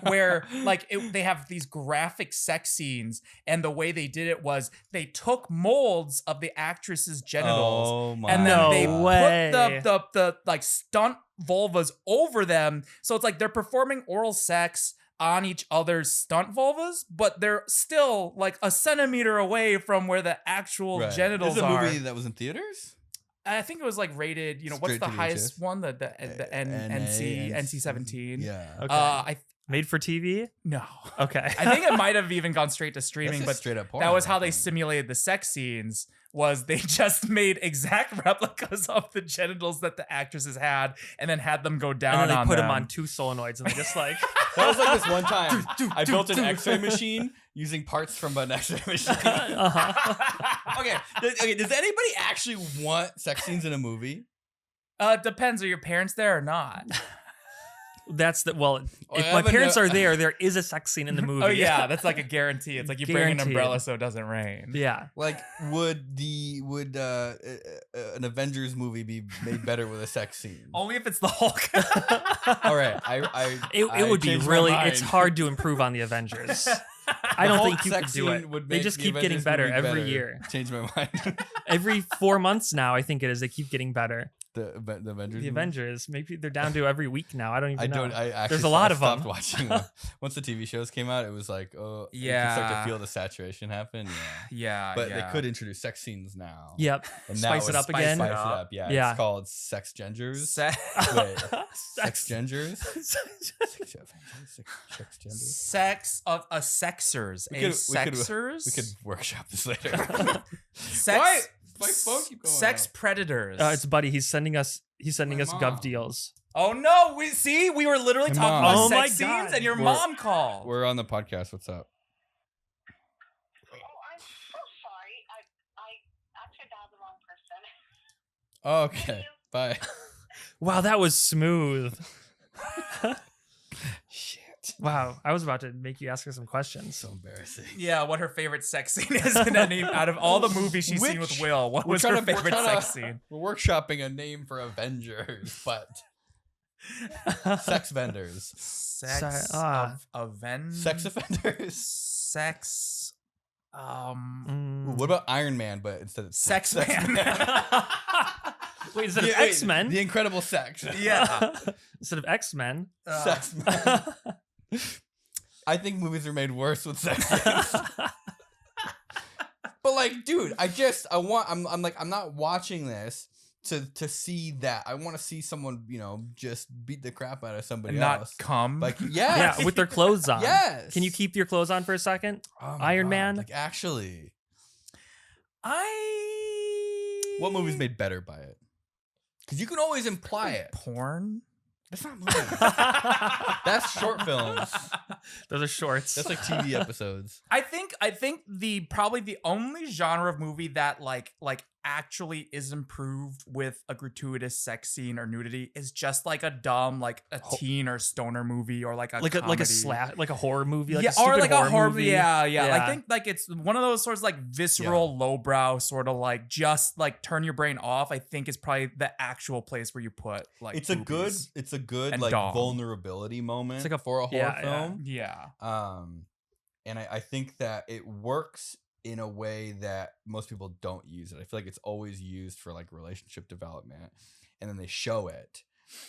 where like they have these graphic sex scenes, and the way they did it was they took molds of the actress's genitals and then they put the like stunt vulvas over them, so it's like they're performing oral sex on each other's stunt vulvas, but they're still like a centimeter away from where the actual genitals are. Is it a are. movie that was in theaters? I think it was like rated, what's Straight the to highest VHS? one? The NC-17. Yeah. Okay. Made for TV? No. Okay. I think it might have even gone straight to streaming, but straight up porn. that was how they simulated the sex scenes. Was they just made exact replicas of the genitals that the actresses had, and then had them go down. And then they put them them on 2 solenoids, and they just like. That was like this one time. I built an X-ray machine using parts from an X-ray machine. Okay. Does anybody actually want sex scenes in a movie? Depends. Are your parents there or not? That's the if my parents are there is a sex scene in the movie. Oh yeah, that's like a guarantee. It's like you bring an umbrella so it doesn't rain. Yeah. Like, would an Avengers movie be made better with a sex scene? Only if it's the Hulk. All right, it would be really. It's hard to improve on the Avengers. I don't think you could do it. They just keep getting better every year. Change my mind. Every 4 months now, I think it is. They keep getting better. The Avengers. The Avengers. Maybe they're down to every week now. I don't even know. I actually There's a lot of them. Watching them. Once the TV shows came out, it was like, oh, yeah, you could start to feel the saturation happen. Yeah. But they could introduce sex scenes now. Yep. And spice it up again. Spice it up. Yeah. It's called sex gingers. Wait, sex gingers. Sex genders. Sex of a sexers. Sexers. We could workshop this later. Sex. My phone keep going sex out. predators. It's Buddy. He's sending us gov deals. Oh no! We were literally talking about sex scenes, and your mom called. We're on the podcast. What's up? Oh, I'm so sorry. I actually dialed the wrong person. Oh, okay. Bye. Wow, that was smooth. Shit. Wow, I was about to make you ask her some questions. So embarrassing. Yeah, what her favorite sex scene is in any out of all the movies she's seen with Will. What was her favorite sex scene? We're workshopping a name for Avengers, but sex vendors. Sex offenders. Sex offenders. Sex. What about Iron Man? But instead of Sex Man. Wait, instead of X-Men? The Incredible Sex. Yeah. Instead of X-Men. Sex Man. I think movies are made worse with sex scenes. But like, dude, I'm not watching this to see that. I want to see someone, just beat the crap out of somebody and else. Not come. Like, yes. Yeah, with their clothes on. Yes. Can you keep your clothes on for a second? Oh Iron Man? Like, actually. What movie's made better by it? Because you can always imply it. Porn? That's not movies. That's short films. Those are shorts. That's like TV episodes. I think probably the only genre of movie that like actually is improved with a gratuitous sex scene or nudity is just like a dumb like a teen or stoner movie or like a horror movie, like a horror movie. Yeah. I think like it's one of those sorts of like visceral, lowbrow sort of like just like turn your brain off. I think is probably the actual place where you put like it's a good like vulnerability moment. It's like for a horror film. Yeah. And I think that it works in a way that most people don't use it. I feel like it's always used for like relationship development, and then they show it,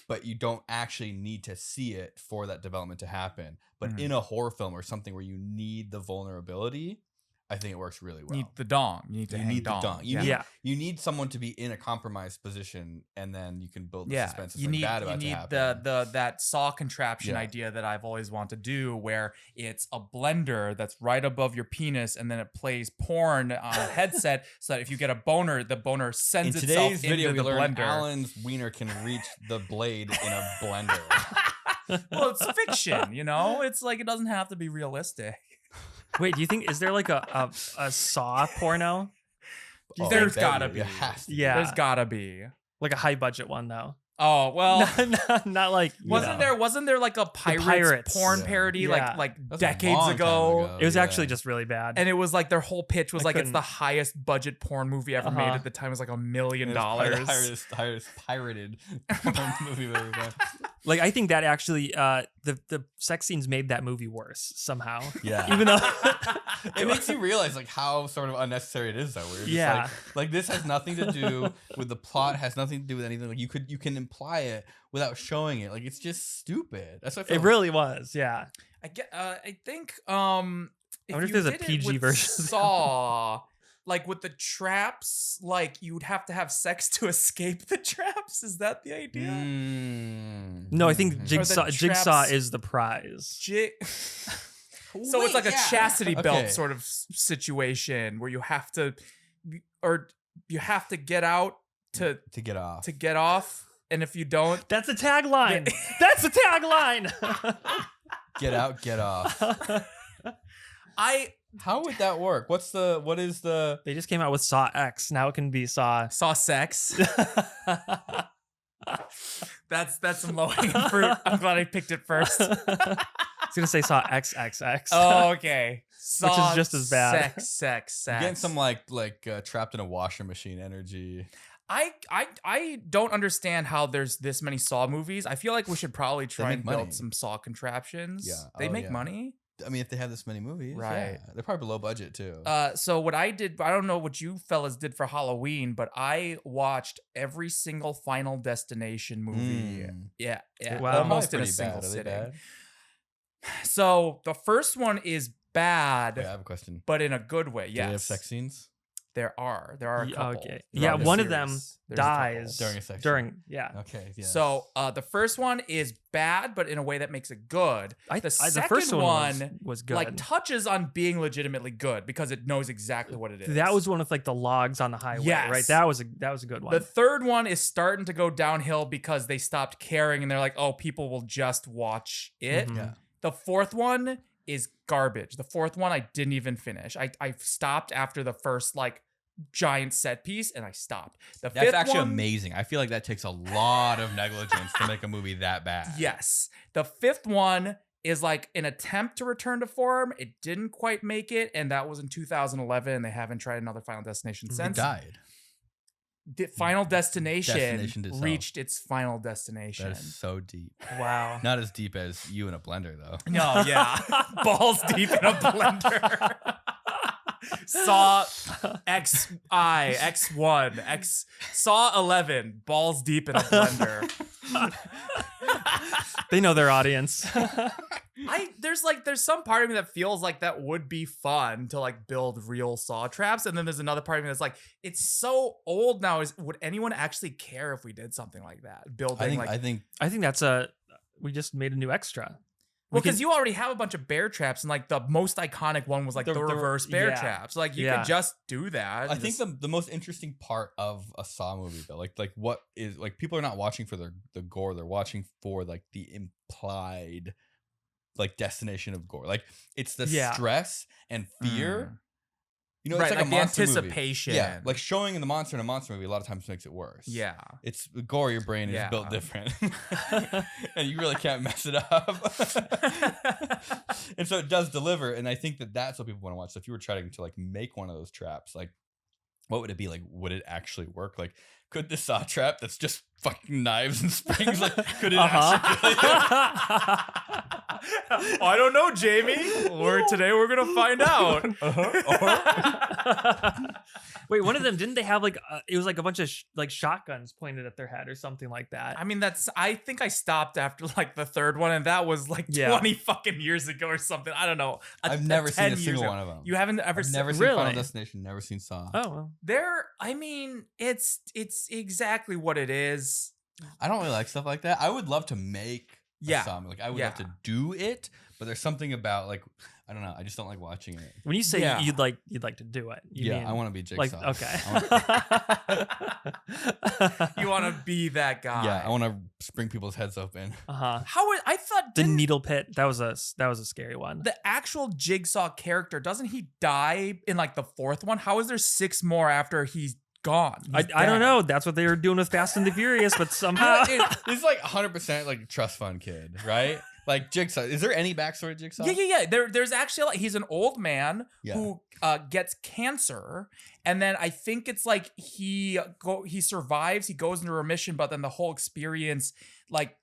but you don't actually need to see it for that development to happen. But in a horror film or something where you need the vulnerability, I think it works really well. You need the dong. You need the dong. You need someone to be in a compromised position, and then you can build the suspense of something bad about to happen. that saw contraption idea that I've always wanted to do, where it's a blender that's right above your penis, and then it plays porn on a headset, so that if you get a boner, the boner sends itself into the blender. Alan's wiener can reach the blade in a blender. Well, it's fiction, It's like it doesn't have to be realistic. Wait, do you think is there like a Saw porno? There's gotta be. Yeah, there's gotta be like a high budget one though. Oh well, not like wasn't there like a pirates porn parody like decades ago? It was actually just really bad, and it was like their whole pitch was it's the highest budget porn movie ever made at the time. It was like $1 million. Highest pirated porn movie we've ever done. Like I think that actually the sex scenes made that movie worse somehow. Yeah, even though it makes you realize like how sort of unnecessary it is though. We're just like this has nothing to do with the plot, has nothing to do with anything. Like you can imply it without showing it. Like it's just stupid. That's what I feel. It really was. Yeah. I think I wonder if there's a PG version. Saw, like with the traps, like you would have to have sex to escape the traps. Is that the idea? No, I think Jigsaw traps- is the prize. So it's like a chastity belt sort of situation where you have to get out to get off. And if you don't, that's a tagline. That's a tagline. Get out, get off. How would that work? What is the? They just came out with Saw X. Now it can be Saw Sex. That's some low hanging fruit. I'm glad I picked it first. I was gonna say Saw XXX. Oh, okay. Which is just as bad. Sex. You're getting some like trapped in a washing machine energy. I don't understand how there's this many Saw movies. I feel like we should probably try and build some Saw contraptions. Yeah. They make money. I mean, if they have this many movies, right? Yeah. They're probably low budget too. So what I did, I don't know what you fellas did for Halloween, but I watched every single Final Destination movie. Yeah. Wow. Almost in a single sitting. So the first one is bad. Wait, I have a question. But in a good way. Yes. Do they have sex scenes? There are a couple. Okay. Yeah, one of them dies during a sex. Okay. Yeah. So the first one is bad, but in a way that makes it good. The first one was good. Like touches on being legitimately good because it knows exactly what it is. That was one with like the logs on the highway, right? That was a good one. The third one is starting to go downhill because they stopped caring and they're like, oh, people will just watch it. Mm-hmm. Yeah. The fourth one is garbage. The fourth one I didn't even finish. I stopped after the first like giant set piece and I stopped. That's actually amazing. I feel like that takes a lot of negligence to make a movie that bad. Yes. The fifth one is like an attempt to return to form. It didn't quite make it, and that was in 2011, and they haven't tried another Final Destination since. It died. The Final Destination reached its final destination. That is so deep. Wow. Not as deep as you in a blender, though. No, yeah. Balls deep in a blender. Saw X1, Saw 11, balls deep in a blender. They know their audience. There's some part of me that feels like that would be fun to like build real Saw traps, and then there's another part of me that's like, it's so old now. Would anyone actually care if we did something like that? Building I think that's we just made a new extra. Well, because you already have a bunch of bear traps, and like the most iconic one was like the reverse bear traps. Like you could just do that. I think the most interesting part of a Saw movie, though, like what is like people are not watching for the gore; they're watching for like the implied like destination of gore. Like it's the stress and fear. You know, right, it's like a the monster anticipation. Movie. Yeah, like showing in the monster in a monster movie a lot of times makes it worse. Yeah. It's the gore, your brain is built different. And you really can't mess it up. And so it does deliver. And I think that's what people want to watch. So if you were trying to like make one of those traps, like what would it be like? Would it actually work? Like, could this Saw trap that's just fucking knives and springs, like, could it actually I don't know, Jamie. Today we're gonna find out. Wait, one of them, didn't they have like it was like a bunch of like shotguns pointed at their head or something like that? I mean, I think I stopped after like the third one, and that was like 20 fucking years ago or something. I don't know. I've never seen a single one of them. You haven't ever never seen Final Destination, never seen Saw. Oh, well. I mean, it's exactly what it is. I don't really like stuff like that. I would love to make a Saw. Like I would love to do it, but there's something about like, I don't know. I just don't like watching it. When you say you'd like to do it, you mean, I want to be Jigsaw. Like, okay. You want to be that guy. Yeah, I want to spring people's heads open. I thought the needle pit, that was a scary one. The actual Jigsaw character, doesn't he die in like the fourth one? How is there 6 more after he's gone? I don't know. That's what they were doing with Fast and the Furious, but somehow he's like 100% like trust fund kid, right? Like Jigsaw. Is there any backstory to Jigsaw? Yeah. There's actually like, he's an old man who gets cancer, and then I think it's like he survives. He goes into remission, but then the whole experience like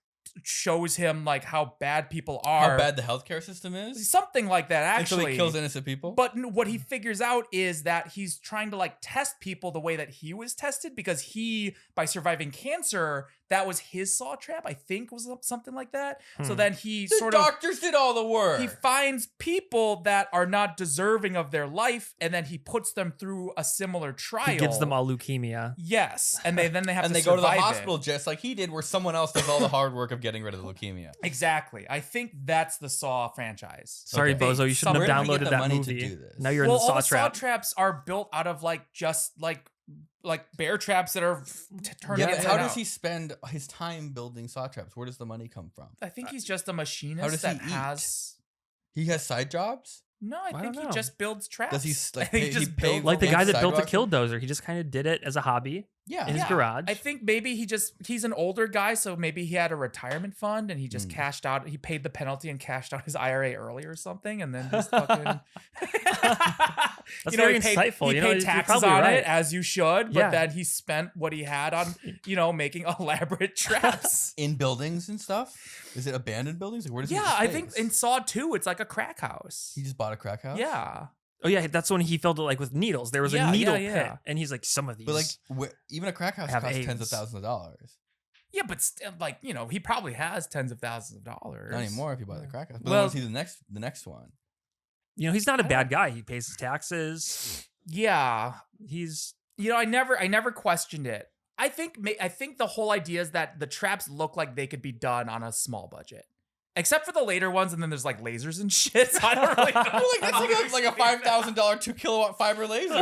shows him like how bad people are. How bad the healthcare system is? Something like that, actually. And so he kills innocent people? But what he figures out is that he's trying to like test people the way that he was tested, because he, by surviving cancer, that was his saw trap, I think, was something like that. So then he the doctors did all the work. He finds people that are not deserving of their life, and then he puts them through a similar trial. He gives them all leukemia. Yes, and then they have and to they go to the survive hospital just like he did, where someone else does all the hard work of getting rid of the leukemia. Exactly. I think that's the Saw franchise. Sorry, Bozo, you shouldn't have downloaded that movie. Now you're in the Saw trap. Saw traps are built out of like just like bear traps that are turned. Yeah, but how does he spend his time building saw traps? Where does the money come from? I think he's just a machinist. How does that he has? He has side jobs. No, I think he just builds traps. Does he like, he just builds like the guy that built the Killdozer? He just kind of did it as a hobby. Yeah, in his garage. I think maybe he's an older guy, so maybe he had a retirement fund and he just cashed out. He paid the penalty and cashed out his IRA early or something, and then just fucking. That's very insightful. He paid taxes on it, as you should, but then he spent what he had on, making elaborate traps in buildings and stuff. Is it abandoned buildings? Like, where does he I think in Saw 2, it's like a crack house. He just bought a crack house. Yeah. Oh yeah, that's when he filled it like with needles. There was a needle pit, and he's like, some of these. But like, even a crack house costs tens of thousands of dollars. Yeah, but still, like, he probably has tens of thousands of dollars. Not anymore if you buy the crack house. But then see the next one. He's not a bad guy. He pays his taxes. Yeah, he's. I never questioned it. I think the whole idea is that the traps look like they could be done on a small budget. Except for the later ones, and then there's like lasers and shit. So I don't really know. That's like a $5,000 2 kilowatt fiber laser.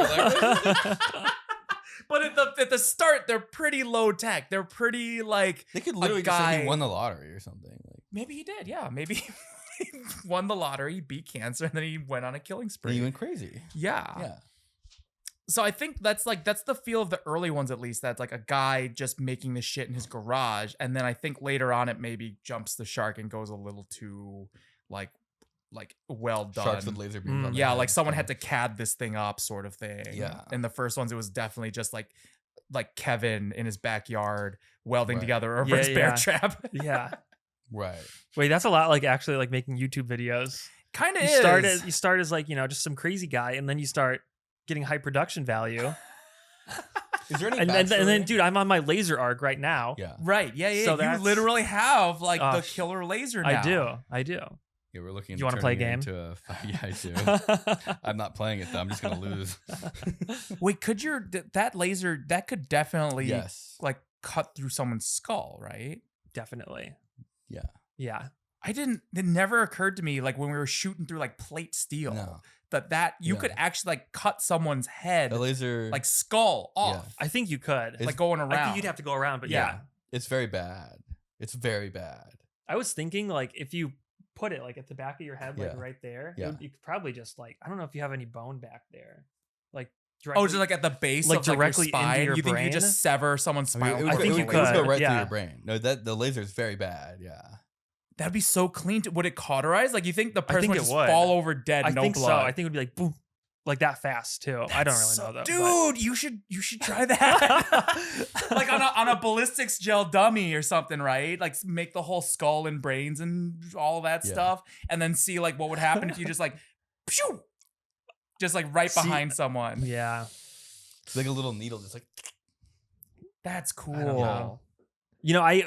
But at the start, they're pretty low tech. They're pretty like they could literally just say he won the lottery or something. Like maybe he did. Yeah, maybe he won the lottery, beat cancer, and then he went on a killing spree. And he went crazy. Yeah. So I think that's the feel of the early ones, at least. That's like a guy just making this shit in his garage, and then I think later on it maybe jumps the shark and goes a little too like well done. Sharks with laser beams. On yeah, like someone had to CAD this thing up, sort of thing. Yeah. In the first ones, it was definitely just like Kevin in his backyard welding together a reverse bear trap. Yeah. Right. Wait, that's a lot like actually like making YouTube videos. Kind of is. You start as like just some crazy guy, and then you start getting high production value. Is there any and then, dude, I'm on my laser arc right now. Yeah. Right. Yeah. So you literally have like the killer laser now. I do. Yeah, we're looking. You want to play a game? Yeah, I do. I'm not playing it though. I'm just gonna lose. Wait, that laser that could definitely like cut through someone's skull, right? Definitely. Yeah. Yeah. It never occurred to me like when we were shooting through like plate steel that you could actually like cut someone's head, a laser like skull off. Yeah. I think you could, like going around. I think you'd have to go around, but yeah. It's very bad. It's very bad. I was thinking like if you put it like at the back of your head, like right there, you could probably just like, I don't know if you have any bone back there, like. Just like at the base of directly your spine. You think you just sever someone's spine? I think you could. It would go right through your brain. No, the laser is very bad. Yeah. That'd be so clean. Would it cauterize? Like you think the person would just fall over dead? I think blood? So. I think it would be like boom, like that fast too. I don't really know though. Dude, you should try that. Like on a ballistics gel dummy or something, right? Like make the whole skull and brains and all that stuff, and then see like what would happen if you just like, pshoo, just like behind someone. Yeah, it's like a little needle, just like. That's cool.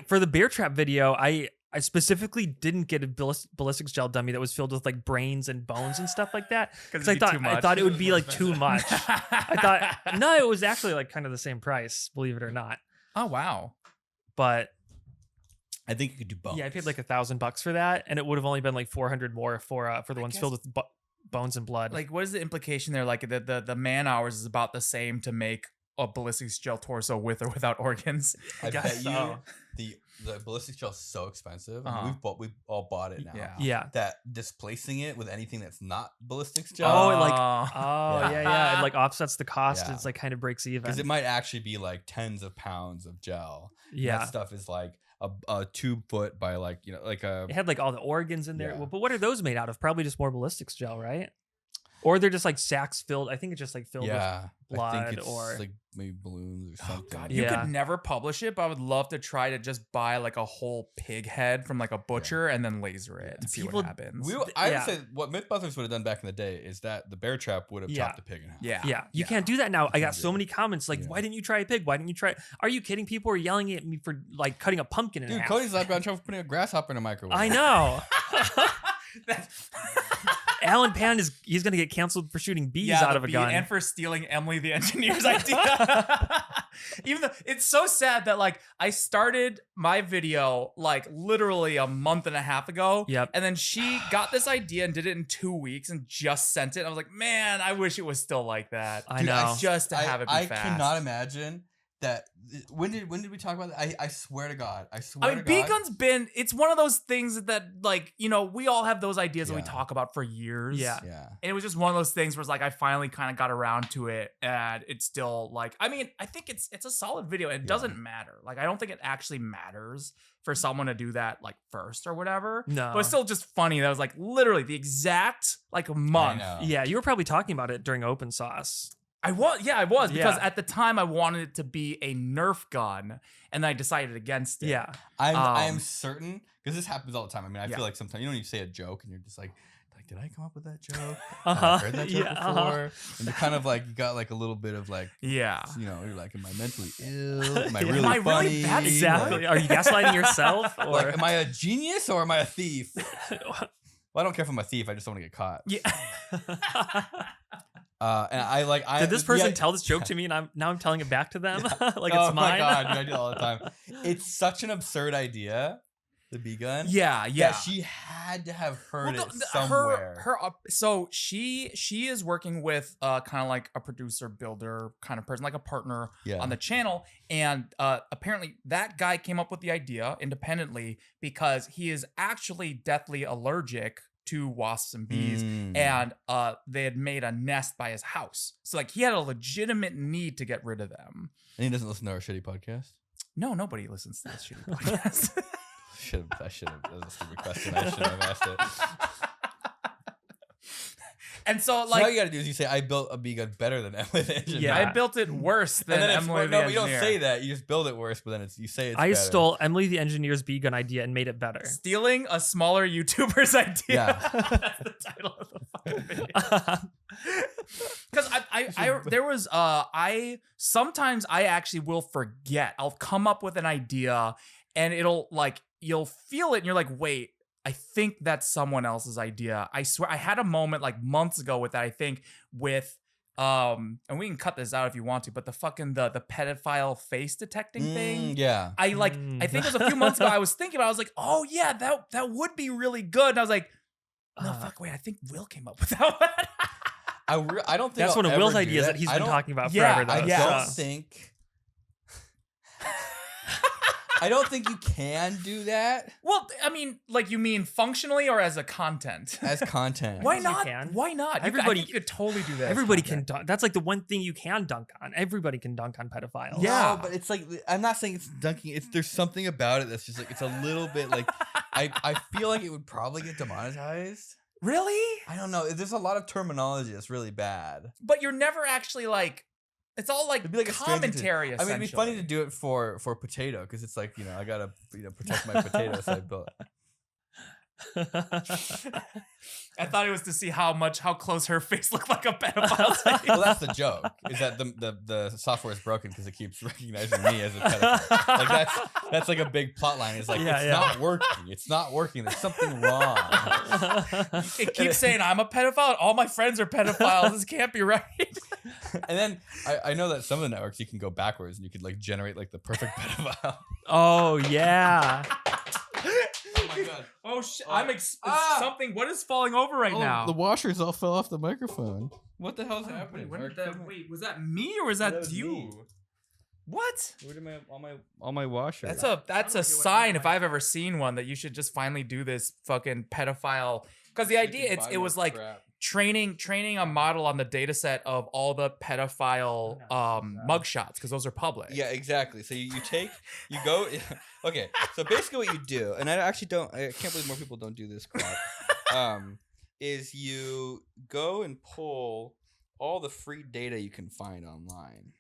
For the bear trap video, I specifically didn't get a ballistics gel dummy that was filled with like brains and bones and stuff like that because I thought it would be like too much. I thought no, it was actually like kind of the same price, believe it or not. Oh wow! But I think you could do bones. Yeah, I paid like $1,000 for that, and it would have only been like $400 more for the ones filled with bones and blood. Like, what is the implication there? Like the man hours is about the same to make a ballistics gel torso with or without organs. I bet you the ballistics gel is so expensive. I mean, we've all bought it now. Yeah. That displacing it with anything that's not ballistics gel. It like offsets the cost. Yeah. It's like kind of breaks even. Because it might actually be like tens of pounds of gel. Yeah. That stuff is like a 2 foot by like, like a. It had like all the organs in there. Yeah. Well, but what are those made out of? Probably just more ballistics gel, right? Or they're just like sacks filled. I think it's just like filled with blood, I think it's or like maybe balloons or something. God, you could never publish it, but I would love to try to just buy like a whole pig head from like a butcher and then laser it and see what happens. I would say what Mythbusters would have done back in the day is that the bear trap would have chopped the pig in half. Yeah. You can't do that now. I got so many comments like, why didn't you try a pig? Why didn't you try it? Are you kidding? People are yelling at me for like cutting a pumpkin in half. Cody's like, I'm trying to putting a grasshopper in a microwave. I know. Alan Pan he's gonna get canceled for shooting bees out of a gun and for stealing Emily the engineer's idea. Even though it's so sad that like I started my video like literally a month and a half ago. Yep. And then she got this idea and did it in 2 weeks and just sent it. I was like, man, I wish it was still like that. I know. Just to have it be fast. I cannot imagine that. When did we talk about that? I swear to God. I mean, B-Gun's it's one of those things that like, you know, we all have those ideas that we talk about for years. Yeah. And it was just one of those things where it's like, I finally kind of got around to it and it's still like, I mean, I think it's a solid video. It doesn't matter. Like, I don't think it actually matters for someone to do that like first or whatever. No. But it's still just funny. That was like literally the exact like month. Yeah. You were probably talking about it during Open Sauce. I was because at the time I wanted it to be a Nerf gun, and I decided against it. Yeah, I am certain because this happens all the time. I mean, I feel like sometimes you say a joke and you're just like, did I come up with that joke? I've heard that joke before. And you're kind of like you got like a little bit of like you know, you're like, am I mentally ill? Am I really funny? Exactly. Are you gaslighting yourself? Or like, am I a genius or am I a thief? Well, I don't care if I'm a thief. I just don't want to get caught. Yeah. And did this person tell this joke to me, and I'm telling it back to them like it's mine? Oh my God, dude, I do it all the time. It's such an absurd idea, the bee gun. Yeah. That she had to have heard it somewhere. So she is working with kind of like a producer builder kind of person, like a partner on the channel, and apparently that guy came up with the idea independently because he is actually deathly allergic to wasps and bees, and they had made a nest by his house. So like he had a legitimate need to get rid of them. And he doesn't listen to our shitty podcast? No, nobody listens to this shitty podcast. I should have. That was a stupid question. I should have asked it. And so like, all you gotta do is you say, I built a bee gun better than Emily the engineer. Yeah, I built it worse than Emily the engineer. No, you don't say that. You just build it worse, but then you say it's I better. stole Emily the engineer's bee gun idea and made it better. Stealing a smaller YouTuber's idea. Yeah. That's the title of the fucking video. Because there was sometimes I actually will forget. I'll come up with an idea and it'll like you'll feel it and you're like, wait, I think that's someone else's idea. I swear I had a moment like months ago with that, I think with and we can cut this out if you want to, but the fucking the pedophile face detecting thing. Yeah. I think it was a few months ago I was thinking about it, I was like, oh yeah, that would be really good. And I was like, no, wait, I think Will came up with that one. I don't think that's one of Will's ideas that he's been talking about forever though. I don't think you can do that. Well, I mean, like you mean functionally or as a content? As content. Why not? Why not? Everybody you could totally do that. Everybody can dunk. That's like the one thing you can dunk on. Everybody can dunk on pedophiles. Yeah, no, but it's like I'm not saying it's dunking. There's something about it that's just like it's a little bit like I feel like it would probably get demonetized. Really? I don't know. There's a lot of terminology that's really bad. But you're never actually like. It's all like commentary. I mean, it'd be funny to do it for Potato because it's like I gotta protect my potato, so I built. I thought it was to see how close her face looked like a pedophile's face. Well, that's the joke. Is that the software is broken because it keeps recognizing me as a pedophile. Like that's like a big plot line. It's like not working. It's not working. There's something wrong. It keeps saying I'm a pedophile. All my friends are pedophiles. This can't be right. And then I know that some of the networks you can go backwards and you could like generate like the perfect pedophile. Oh yeah. Oh my God. Oh shit! Something. What is falling over right now? The washers all fell off the microphone. What the hell's happening? Wait, was that me or was that you? Me. What? Where did all my washers? That's a sign if I've ever seen one that you should just finally do this fucking pedophile. Because the idea it was like training a model on the data set of all the pedophile mugshots because those are public. Yeah, exactly. So you go. Okay, so basically what you do, and I can't believe more people don't do this crap. is you go and pull all the free data you can find online.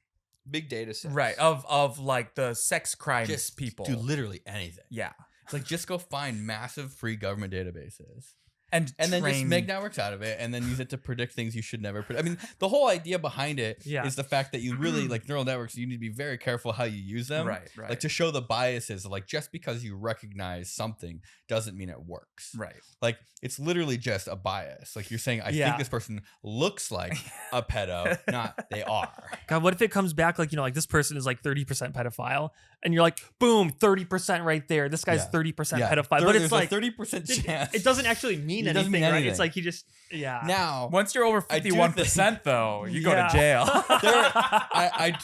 Big data sets. Right. Of like the sex crimes Just people. do literally anything. Yeah. It's like just go find massive free government databases. And then just make networks out of it and then use it to predict things you should never predict. I mean, the whole idea behind it is the fact that you really, like neural networks, you need to be very careful how you use them. Right. Like to show the biases of like just because you recognize something doesn't mean it works. Right. Like it's literally just a bias. Like you're saying, I think this person looks like a pedo, not they are. God, what if it comes back like, like this person is like 30% pedophile and you're like, boom, 30% right there. This guy's 30% pedophile. But it's like 30% chance. It doesn't actually mean anything, right? It's like he just, Now, once you're over 51%, though, you go to jail. I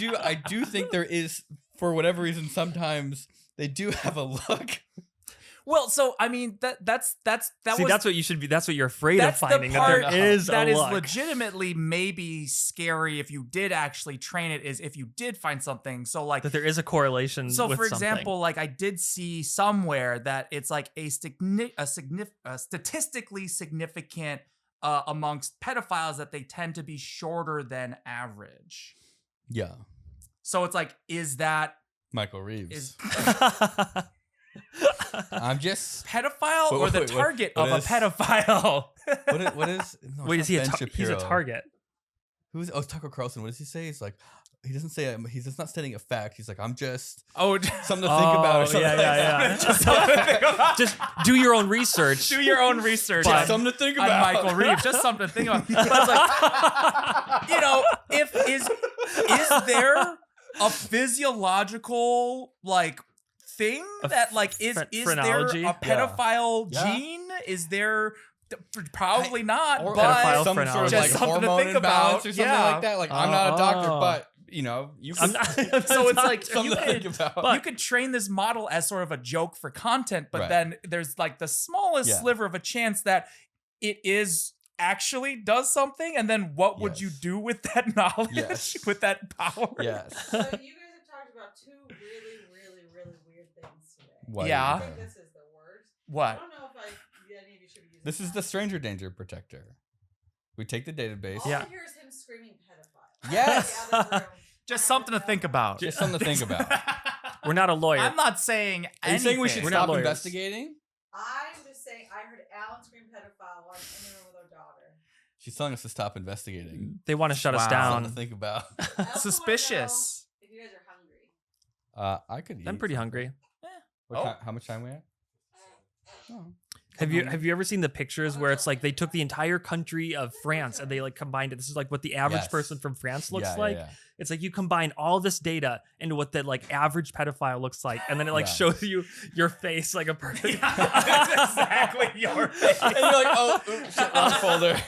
do think there is, for whatever reason, sometimes they do have a look. Well, so I mean that's what you should be. That's what you're afraid of finding. That there is that is luck. legitimately maybe scary if you did actually train it. Is if you did find something. So like that there is a correlation. So with for example, like I did see somewhere that it's like a statistically significant amongst pedophiles that they tend to be shorter than average. Yeah. So it's like, is that Michael Reeves? I'm just pedophile or the target of a pedophile. What is? No, wait, is he he's a target? Who's? Oh, Tucker Carlson. What does he say? He's like, he doesn't say he's just not stating a fact. He's like, I'm just something to think about. Or something yeah. Just something to think about. Just do your own research. Do your own research. Just something to think about. On Michael Reeves. Just something to think about. But it's like, is there a physiological like thing that like is there a pedophile gene? Is there probably not, or but some sort of like hormone imbalance or something like that. Like I'm not a doctor, but you can, so it's like you could train this model as sort of a joke for content, but then there's like the smallest sliver of a chance that it is actually does something, and then what would you do with that knowledge, with that power? Yes. So you guys have talked about two really weird things today. What yeah. I think this is the worst. What? I don't know if any of you should be using this is the stranger danger protector. We take the database. All I hear is him screaming pedophile. Yes. Just something to think about. Just something to think about. We're not a lawyer. I'm not saying anything. Are you saying we should We're stop not investigating? I'm just saying I heard Alan scream pedophile while I'm in the room with our daughter. She's telling us to stop investigating. They want to shut us Something down. to think about. Suspicious. If you guys are hungry. I could eat. I'm pretty hungry. How much time we have? Oh. Have you ever seen the pictures where it's like they took the entire country of France and they like combined it? This is like what the average person from France looks like. Yeah. It's like you combine all this data into what the like average pedophile looks like, and then it like shows you your face like a person. That's exactly your face. And you're like, oh, oops, wrong folder.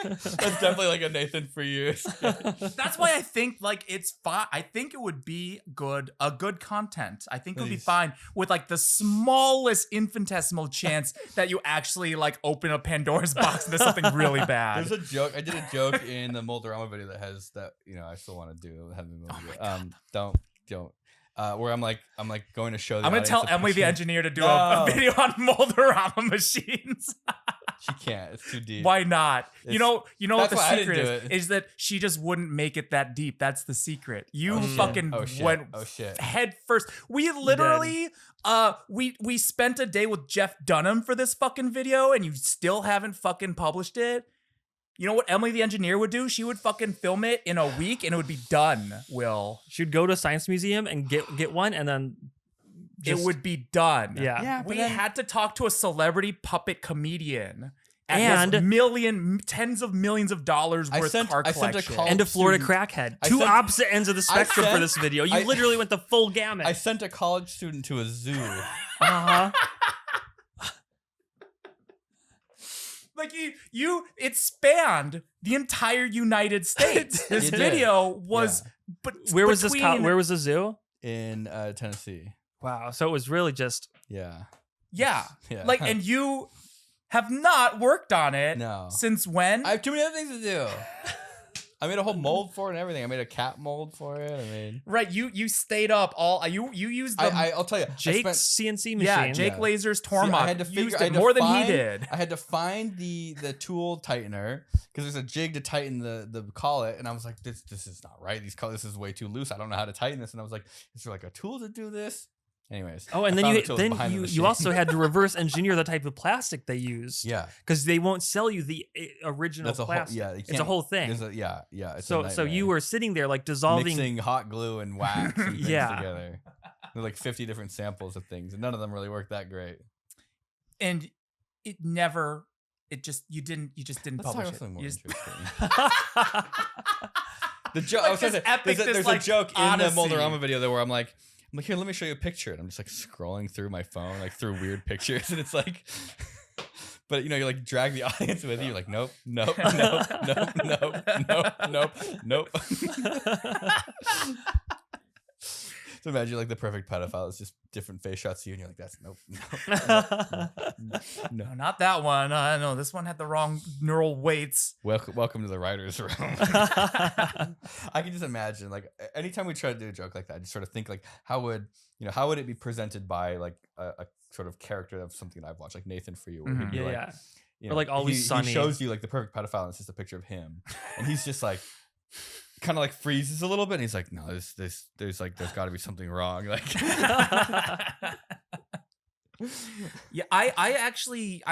That's definitely like a Nathan for you. That's why I think like it's fine. I think it would be a good content. I think it would be fine with like the smallest infinitesimal chance that you actually like open a Pandora's box and there's something really bad. There's a joke. I did a joke in the Mold-A-Rama video that has that, I still want to do. Don't. Where I'm like going to show. I'm gonna tell Emily the engineer to do a video on Mold-A-Rama machines. She can't. It's too deep. Why not? You know what the secret is that she just wouldn't make it that deep. That's the secret. You fucking went head first. We literally we spent a day with Jeff Dunham for this fucking video, and you still haven't fucking published it. You know what Emily the engineer would do? She would fucking film it in a week and it would be done, Will. She'd go to a science museum and get one, and then it would be done. Yeah. We had to talk to a celebrity puppet comedian and tens of millions of dollars worth of car collection. And a Florida crackhead. Two opposite ends of the spectrum for this video. You literally went the full gamut. I sent a college student to a zoo. Like it spanned the entire United States. This video was, but where was this? Where was the zoo? In Tennessee. Wow. So it was really just yeah. Like, and you have not worked on it. No. Since when? I have too many other things to do. I made a whole mold for it and everything. I made a cat mold for it. I mean, right. You stayed up all. You used. I'll tell you, Jake's CNC machine. Yeah, Jake Laser's Tormach. I had to used it more than he did. I had to find the tool tightener because there's a jig to tighten the collet, and I was like, this is not right. This is way too loose. I don't know how to tighten this. And I was like, is there like a tool to do this? Anyways. Oh, and then you also had to reverse engineer the type of plastic they use. Yeah. Because they won't sell you the original plastic. It's a whole thing. It's so you were sitting there like dissolving, mixing hot glue and wax and things together. There's like 50 different samples of things, and none of them really worked that great. And you just didn't publish it. More interesting. The joke. Like there's a joke in the Mold-A-Rama video there where I'm like, here, let me show you a picture. And I'm just like scrolling through my phone, like through weird pictures. And it's like, but you like drag the audience with you. You're like, nope. So imagine like the perfect pedophile. It's just different face shots of you. And you're like, that's nope. No, not that one. No, this one had the wrong neural weights. Welcome to the writer's room. I can just imagine like anytime we try to do a joke like that, I just sort of think like how would it be presented by like a sort of character of something that I've watched, like Nathan For You, where he'd be like, or like Always Sunny. He shows you like the perfect pedophile, and it's just a picture of him, and he's just like kind of like freezes a little bit, and he's like, no, there's got to be something wrong, like. Yeah, I actually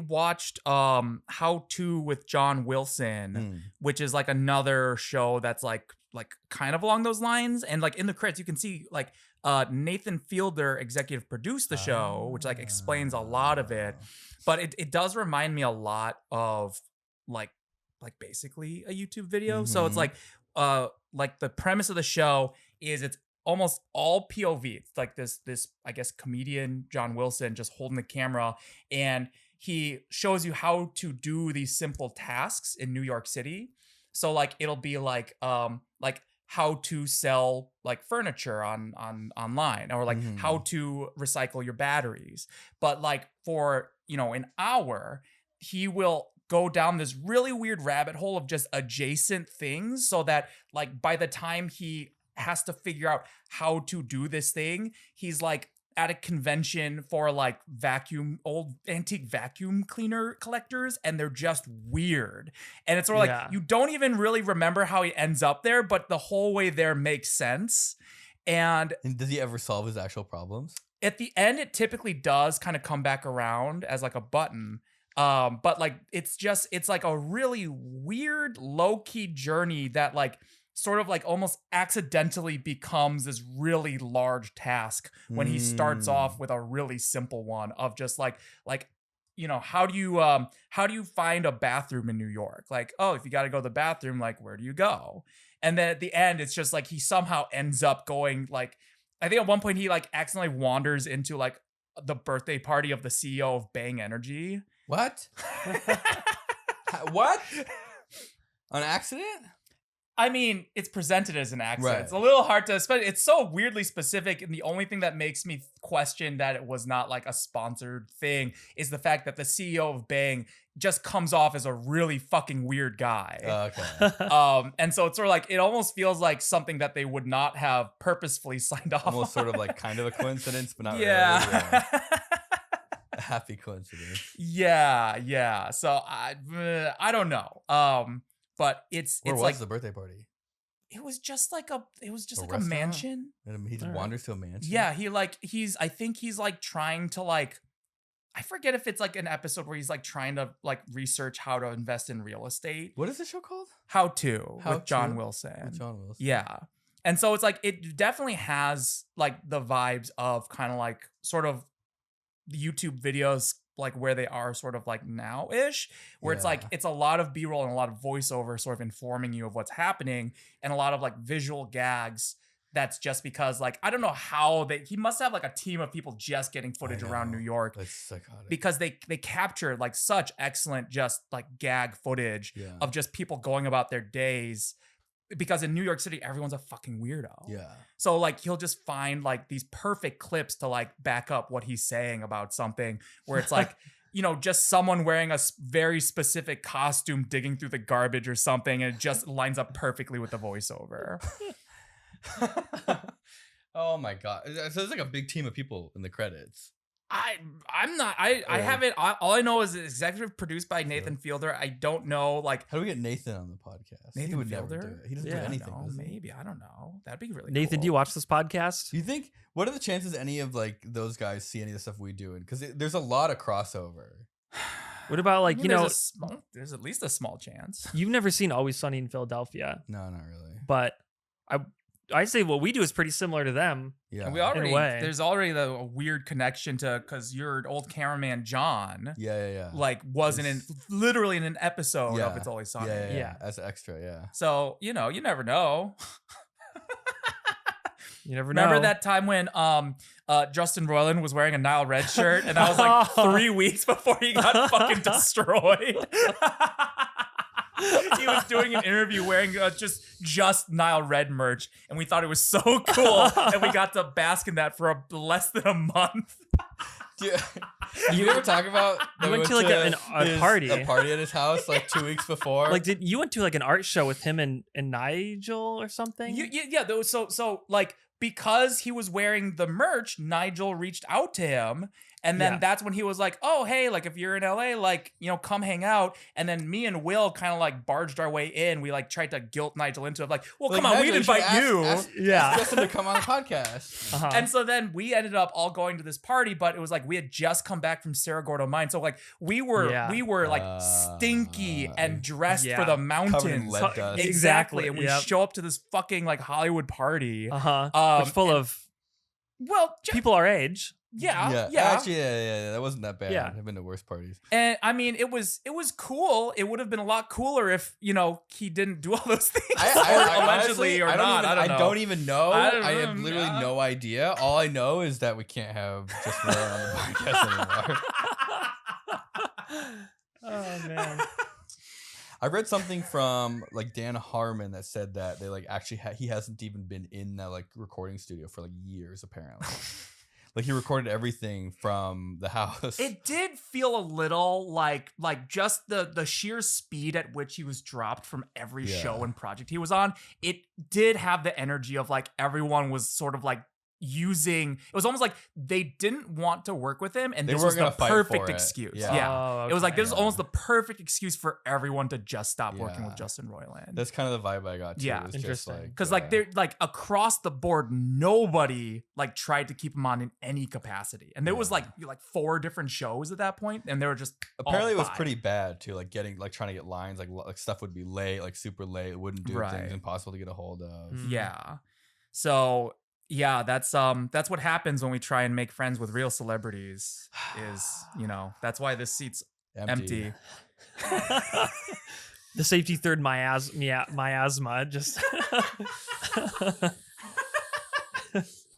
watched How To with John Wilson, which is like another show that's like kind of along those lines, and like in the credits you can see like Nathan Fielder executive produced the show, which like explains a lot of it, but it does remind me a lot of like basically a YouTube video. So it's like the premise of the show is it's almost all POV. It's like this I guess comedian John Wilson just holding the camera, and he shows you how to do these simple tasks in New York City. So like it'll be like how to sell like furniture on online, or like how to recycle your batteries. But like for an hour, he will go down this really weird rabbit hole of just adjacent things, so that like by the time he has to figure out how to do this thing, he's like at a convention for like old antique vacuum cleaner collectors, and they're just weird. And it's sort of like you don't even really remember how he ends up there, but the whole way there makes sense. And does he ever solve his actual problems? At the end, it typically does kind of come back around as like a button. But like it's like a really weird low-key journey that like sort of like almost accidentally becomes this really large task when he starts off with a really simple one of just like how do you find a bathroom in New York? Like, oh, if you got to go to the bathroom, like where do you go? And then at the end, it's just like he somehow ends up going like, I think at one point he like accidentally wanders into like the birthday party of the CEO of Bang Energy. What? What? An accident? I mean, it's presented as an accident. Right. It's a little hard to, it's so weirdly specific. And the only thing that makes me question that it was not like a sponsored thing is the fact that the CEO of Bang just comes off as a really fucking weird guy. Okay. And so it's sort of like, it almost feels like something that they would not have purposefully signed off Almost on. sort of like kind of a coincidence, but not really. Yeah. A happy coincidence. Yeah. So I don't know. But it's Where was like the birthday party? It was just like a restaurant? mansion. And he just wanders to a mansion. Yeah, I think he's like trying to like, I forget if it's like an episode where he's like trying to like research how to invest in real estate. What is the show called? How To with John Wilson. Yeah. And so it's like it definitely has like the vibes of kind of like sort of the YouTube videos like where they are sort of like now-ish, where it's like it's a lot of B-roll and a lot of voiceover sort of informing you of what's happening, and a lot of like visual gags. That's just because like I don't know how he must have like a team of people just getting footage around New York. That's psychotic. Because they captured like such excellent just like gag footage of just people going about their days. Because in New York City, everyone's a fucking weirdo. Yeah. So like he'll just find like these perfect clips to like back up what he's saying about something, where it's like just someone wearing a very specific costume digging through the garbage or something, and it just lines up perfectly with the voiceover. Oh my god! So there's like a big team of people in the credits. I'm not. I haven't. All I know is it's executive produced by Nathan Fielder. I don't know. Like, how do we get Nathan on the podcast? Nathan he would Fielder? never do it. He doesn't do anything. Maybe I don't know. That'd be really Nathan, cool. do you watch this podcast? Do you think? What are the chances any of like those guys see any of the stuff we do? Because there's a lot of crossover. What about like there's at least a small chance. You've never seen Always Sunny in Philadelphia? No, not really. But I say what we do is pretty similar to them. Yeah, and there's already a weird connection to because your old cameraman John. Yeah. Like wasn't literally in an episode of It's Always Sunny. Yeah, as an extra. Yeah. So you never know. You never know. Remember that time when Justin Roiland was wearing a NileRed shirt, and that was like 3 weeks before he got fucking destroyed. He was doing an interview wearing just NileRed merch, and we thought it was so cool, and we got to bask in that for less than a month. You ever talk about? You went to like a party at his house like 2 weeks before. Like, you went to like an art show with him and Nigel or something? Yeah. So like because he was wearing the merch, Nigel reached out to him. And then that's when he was like, oh, hey, like if you're in LA, like, come hang out. And then me and Will kind of like barged our way in. We like tried to guilt Nigel into it. Like, well, come on, we'd invite you. Ask Justin to come on the podcast. Uh-huh. And so then we ended up all going to this party, but it was like we had just come back from Cerro Gordo Mine. So like we were like stinky and dressed for the mountains. Covered in lead dust. Exactly. And we show up to this fucking like Hollywood party. Which full of people our age. Yeah. Actually, that wasn't that bad. Yeah. I've been to worse parties. And I mean, it was cool. It would have been a lot cooler if he didn't do all those things. Allegedly or not. I don't even know. I have know. literally no idea. All I know is that we can't have just Will on the podcast anymore. Oh man. I read something from like Dan Harmon that said that they like actually he hasn't even been in that like recording studio for like years apparently. Like he recorded everything from the house. It did feel a little like just the sheer speed at which he was dropped from every show and project he was on. It did have the energy of like everyone was sort of like it was almost like they didn't want to work with him, and this was the perfect excuse. It was like this is almost the perfect excuse for everyone to just stop working with Justin Roiland. That's kind of the vibe I got too. Yeah, interesting. Because like they're like across the board, nobody like tried to keep him on in any capacity, and there was like 4 different shows at that point, and they were just apparently it was pretty bad too. Like trying to get lines, like stuff would be late, like super late. It wouldn't do things, impossible to get a hold of. Yeah, so. Yeah, that's what happens when we try and make friends with real celebrities. That's why this seat's empty. The safety third miasma just.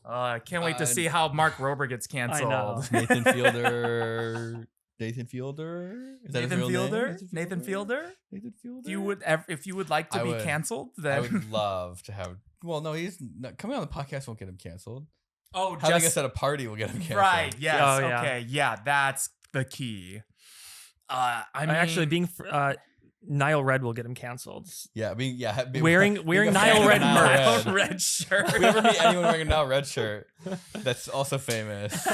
I can't wait to see how Mark Rober gets canceled. I know. Nathan Fielder. Nathan Fielder? Is that his real name? Nathan Fielder? If you would like to be canceled, then I would love to have. Well, no, he's not, coming on the podcast won't get him canceled. Oh, having us at a party will get him canceled. Right? Yes. Okay. Yeah, that's the key. I mean, actually being NileRed will get him canceled. Yeah, wearing NileRed merch. Red shirt. If we ever meet anyone wearing a NileRed shirt, that's also famous.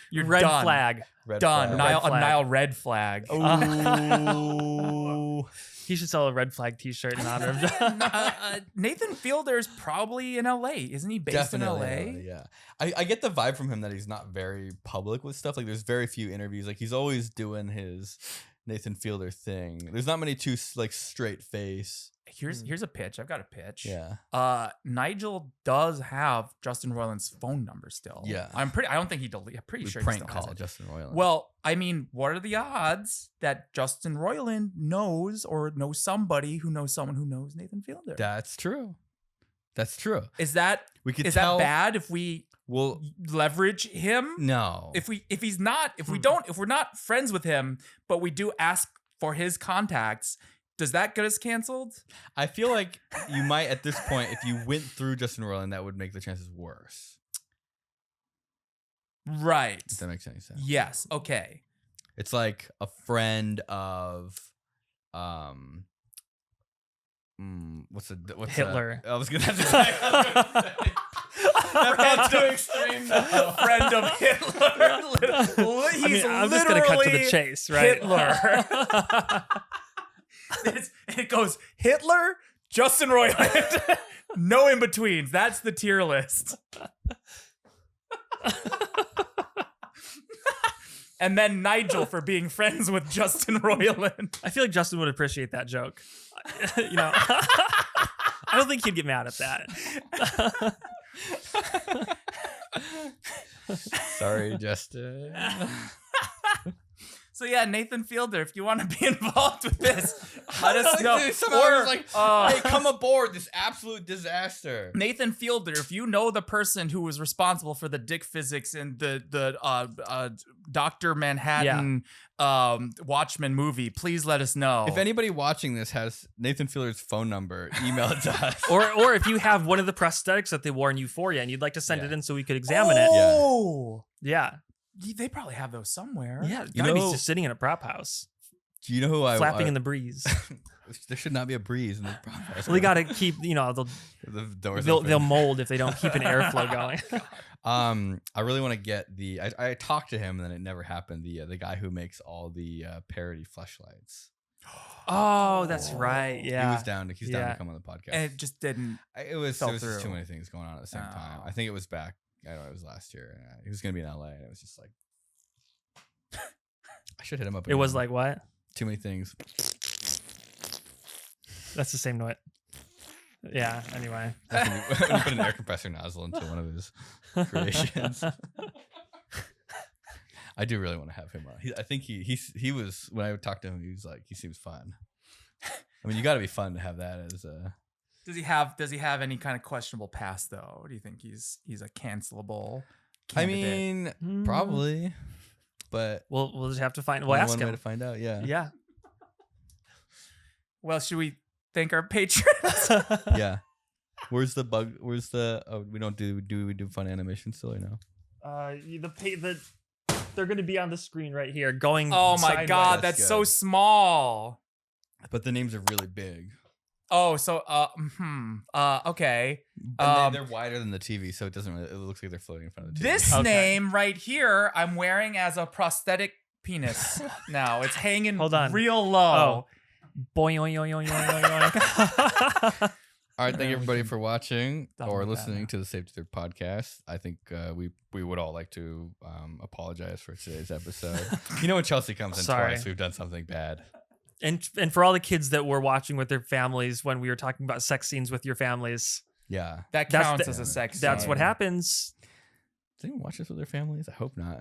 You're red done. Flag. Red done. Flag. A NileRed flag. Ooh. He should sell a red flag T-shirt in honor of Nathan Fielder's probably in LA. Isn't he based Definitely in LA? Yeah. I get the vibe from him that he's not very public with stuff. Like there's very few interviews. Like he's always doing his Nathan Fielder thing. There's not many too like straight face. Here's a pitch. I've got a pitch. Yeah. Nigel does have Justin Roiland's phone number still. Yeah. I don't think he deleted. I'm pretty sure prank he still call has it. Justin Roiland. Well, I mean, what are the odds that Justin Roiland knows somebody who knows someone who knows Nathan Fielder? That's true. Is that bad if we will leverage him? No. If we're not friends with him, but we do ask for his contacts, does that get us canceled? I feel like you might at this point, if you went through Justin Roiland, that would make the chances worse. Right. If that makes any sense. Yes. Okay. It's like a friend of what's Hitler. I was gonna have to say. That's too extreme. Friend of Hitler. I'm just gonna cut to the chase, right? Hitler. It goes Hitler, Justin Roiland, no in betweens. That's the tier list. And then Nigel for being friends with Justin Roiland. I feel like Justin would appreciate that joke. I don't think he'd get mad at that. Sorry, Justin. So yeah, Nathan Fielder, if you want to be involved with this, let us know. Or hey, come aboard this absolute disaster. Nathan Fielder, if you know the person who was responsible for the dick physics in the Dr. Manhattan Watchmen movie, please let us know. If anybody watching this has Nathan Fielder's phone number, email it to us. or if you have one of the prosthetics that they wore in Euphoria and you'd like to send it in so we could examine it. Yeah. They probably have those somewhere. Yeah, it's gotta be just sitting in a prop house. Do you know who flapping in the breeze? There should not be a breeze in the prop house. Well, they gotta keep, the doors. They'll mold if they don't keep an airflow going. I really want to get I talked to him and then it never happened. The guy who makes all the parody fleshlights. Oh, that's right. Yeah, he's down to come on the podcast, and it just didn't. There was just too many things going on at the same time. I think it was back. I don't know, it was last year. He was going to be in LA, and it was just like, I should hit him up again. It was like, what? Too many things. That's the same note. Yeah, anyway. When you put an air compressor nozzle into one of his creations. I do really want to have him on. I think he was, when I talked to him, he was like, he seems fun. I mean, you got to be fun to have that as a... Does he have any kind of questionable past though? Do you think he's a cancelable candidate? I mean, probably, but we'll just have to find. We'll ask him. One way to find out. Yeah. Yeah. Well, should we thank our patrons? Yeah. Where's the bug? Where's the? Oh, we don't do we do fun animation still or no? They're going to be on the screen right here. Going. Oh my God, that's so small. But the names are really big. Oh, so okay. And they're wider than the TV, so it doesn't really. It looks like they're floating in front of the TV. This name right here, I'm wearing as a prosthetic penis. Now it's hanging real low. Oh. Boing, oing, oing, oing, oing. All right, thank you everybody for watching or listening to the Safety Third podcast. I think we would all like to apologize for today's episode. You know when Chelsea comes in twice, we've done something bad. And for all the kids that were watching with their families when we were talking about sex scenes with your families. Yeah. That counts as a sex scene. That's what happens. Does anyone watch this with their families? I hope not.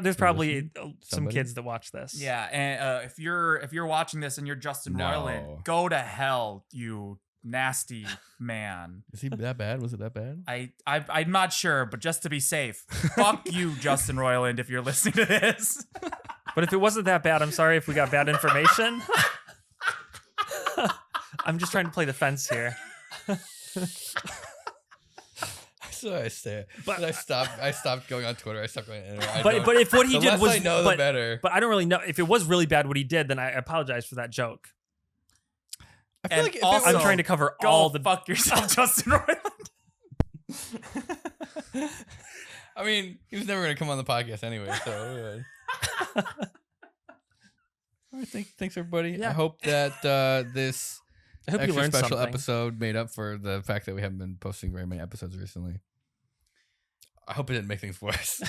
There's probably some kids that watch this. Yeah, and if you're watching this and you're Justin Roiland, go to hell, you nasty man. Is he that bad? Was it that bad? I'm not sure, but just to be safe, fuck you, Justin Roiland, if you're listening to this. But if it wasn't that bad, I'm sorry if we got bad information. I'm just trying to play the fence here. So I say, but I stopped going on Twitter. I stopped going on internet. But if what he did was, I know, the better. But I don't really know if it was really bad what he did. Then I apologize for that joke. I feel like also, I'm trying to cover all the fuck yourself, Justin Roiland. I mean, he was never going to come on the podcast anyway, so. All right, thanks everybody. Yeah. I hope that this extra special episode made up for the fact that we haven't been posting very many episodes recently. I hope it didn't make things worse.